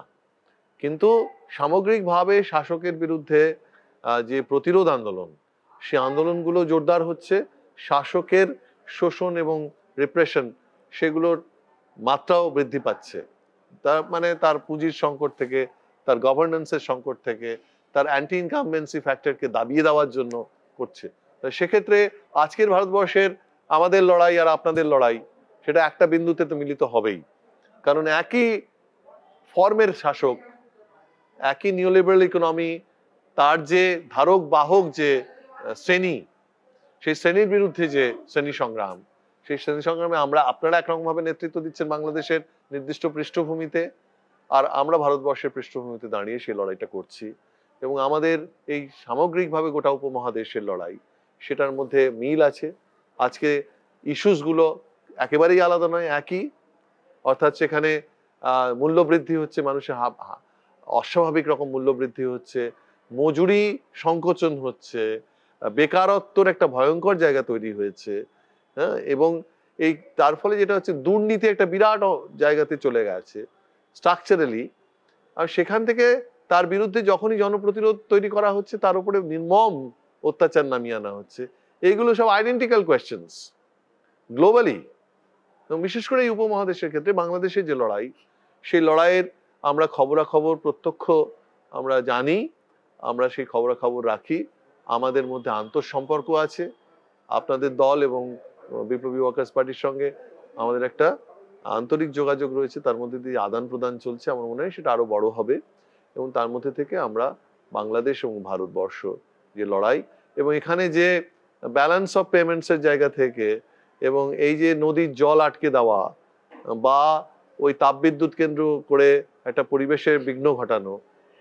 কিন্তু সামগ্রিকভাবে শাসকের বিরুদ্ধে যে প্রতিরোধ আন্দোলন, সে আন্দোলনগুলো জোরদার হচ্ছে। শাসকের শোষণ এবং রিপ্রেশন, সেগুলোর মাত্রাও বৃদ্ধি পাচ্ছে। তার মানে তার পুঁজির সংকট থেকে, তার গভর্নেন্সের সংকট থেকে, তার অ্যান্টি ইনকামবেন্সি ফ্যাক্টরকে দাবিয়ে দেওয়ার জন্য করছে। সেক্ষেত্রে আজকের ভারতবর্ষের আমাদের লড়াই আর আপনাদের লড়াই সেটা একটা বিন্দুতে তো মিলিত হবেই, কারণ একই ফর্মের শাসক, একই নিউলিবারাল ইকোনমি, তার যে ধারক বাহক যে শ্রেণী, সেই শ্রেণীর বিরুদ্ধে যে শ্রেণী সংগ্রাম, সেই শ্রেণী সংগ্রামে আপনারা একরকম ভাবে নেতৃত্ব দিচ্ছেন বাংলাদেশের নির্দিষ্ট পৃষ্ঠভূমিতে, আর আমরা ভারতবর্ষের পৃষ্ঠভূমিতে দাঁড়িয়ে সেই লড়াইটা করছি। এবং আমাদের এই সামগ্রিকভাবে গোটা উপমহাদেশের লড়াই, সেটার মধ্যে মিল আছে। আজকে ইস্যুসগুলো একেবারেই আলাদা নয়, একই। অর্থাৎ সেখানে মূল্যবৃদ্ধি হচ্ছে, মানুষের অস্বাভাবিক রকম মূল্যবৃদ্ধি হচ্ছে, মজুরি সংকোচন হচ্ছে, বেকারত্বর একটা ভয়ঙ্কর জায়গা তৈরি হয়েছে, হ্যাঁ, এবং এই তার ফলে যেটা হচ্ছে দুর্নীতি একটা বিরাট জায়গাতে চলে গেছে স্ট্রাকচারালি। আর সেখান থেকে তার বিরুদ্ধে যখনই জনপ্রতিরোধ তৈরি করা হচ্ছে, তার উপরে নির্মম অত্যাচার নামিয়ে আনা হচ্ছে। এইগুলো সব আইডেন্টিক্যাল কোয়েশ্চেন্স গ্লোবালি, এবং বিশেষ করে এই উপমহাদেশের ক্ষেত্রে বাংলাদেশের যে লড়াই, সেই লড়াইয়ের আমরা খবরাখবর প্রত্যক্ষ আমরা জানি, আমরা সেই খবরাখবর রাখি। আমাদের মধ্যে আন্তঃসম্পর্ক আছে। আপনাদের দল এবং বিপ্লবী ওয়ার্কার্স পার্টির সঙ্গে আমাদের একটা আন্তরিক যোগাযোগ রয়েছে, তার মধ্যে দিয়ে আদান প্রদান চলছে। আমার মনে হয় সেটা আরো বড় হবে, এবং তার মধ্যে থেকে আমরা বাংলাদেশ এবং ভারতবর্ষ যে লড়াই, এবং এখানে যে ব্যালেন্স অফ পেমেন্টসের জায়গা থেকে, এবং এই যে নদীর জল আটকে দেওয়া বা ওই তাপবিদ্যুৎ কেন্দ্র করে একটা পরিবেশের বিঘ্ন ঘটানো,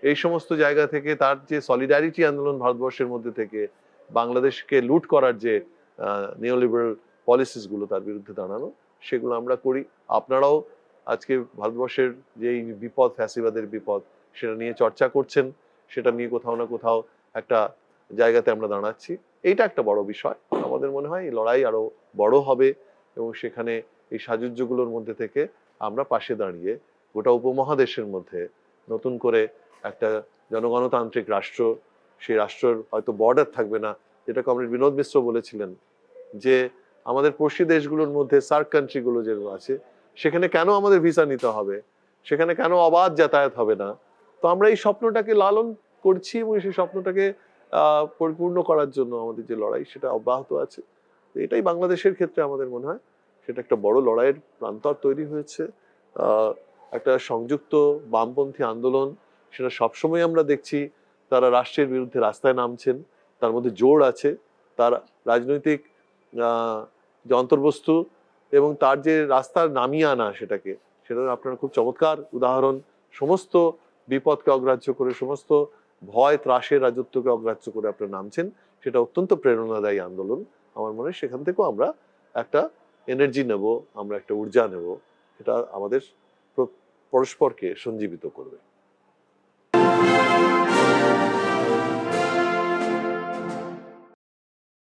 এই সমস্ত জায়গা থেকে তার যে সলিডারিটি আন্দোলন ভারতবর্ষের মধ্যে থেকে বাংলাদেশকে লুট করার যে নিওলিবারাল পলিসিস গুলো, তার বিরুদ্ধে দাঁড়ানো, সেগুলো আমরা করি। আপনারাও আজকে ভারতবর্ষের যে এই বিপদ, ফ্যাসিবাদের বিপদ, সেটা নিয়ে চর্চা করছেন, সেটা নিয়ে কোথাও না কোথাও একটা জায়গাতে আমরা দাঁড়াচ্ছি। এইটা একটা বড় বিষয়। আমাদের মনে হয় এই লড়াই আরো বড় হবে, এবং সেখানে এই সাযুজ্যগুলোর মধ্যে থেকে আমরা পাশে দাঁড়িয়ে গোটা উপমহাদেশের মধ্যে নতুন করে একটা জনগণতান্ত্রিক রাষ্ট্র, সেই রাষ্ট্রের হয়তো বর্ডার থাকবে না, যেটা কমরেড বিনোদ মিশ্র বলেছিলেন, যে আমাদের পড়শি দেশগুলোর মধ্যে সার্ক কান্ট্রিগুলো যেগুলো আছে, সেখানে কেন আমাদের ভিসা নিতে হবে, সেখানে কেন অবাধ যাতায়াত হবে না। তো আমরা এই স্বপ্নটাকে লালন করছি, এবং সেই স্বপ্নটাকে পরিপূর্ণ করার জন্য আমাদের যে লড়াই, সেটা অব্যাহত আছে। এটাই বাংলাদেশের ক্ষেত্রে আমাদের মনে হয় সেটা একটা বড় লড়াইয়ের প্রান্তর তৈরি হয়েছে। একটা সংযুক্ত বামপন্থী আন্দোলন, সেটা সবসময় আমরা দেখছি তারা রাষ্ট্রের বিরুদ্ধে রাস্তায় নামছেন, তার মধ্যে জোর আছে, তার রাজনৈতিক যে অন্তর্বস্তু এবং তার যে রাস্তার নামিয়ে আনা, সেটা আপনার খুব চমৎকার উদাহরণ। সমস্ত বিপদকে অগ্রাহ্য করে, সমস্ত ভয় ত্রাসের রাজত্বকে অগ্রাহ্য করে আপনারা নামছেন, সেটা অত্যন্ত প্রেরণাদায়ী আন্দোলন। আমার মনে হয় সেখান থেকেও আমরা একটা এনার্জি নেব, আমরা একটা ঊর্জা নেব, এটা আমাদের পরস্পরকে সঞ্জীবিত করবে।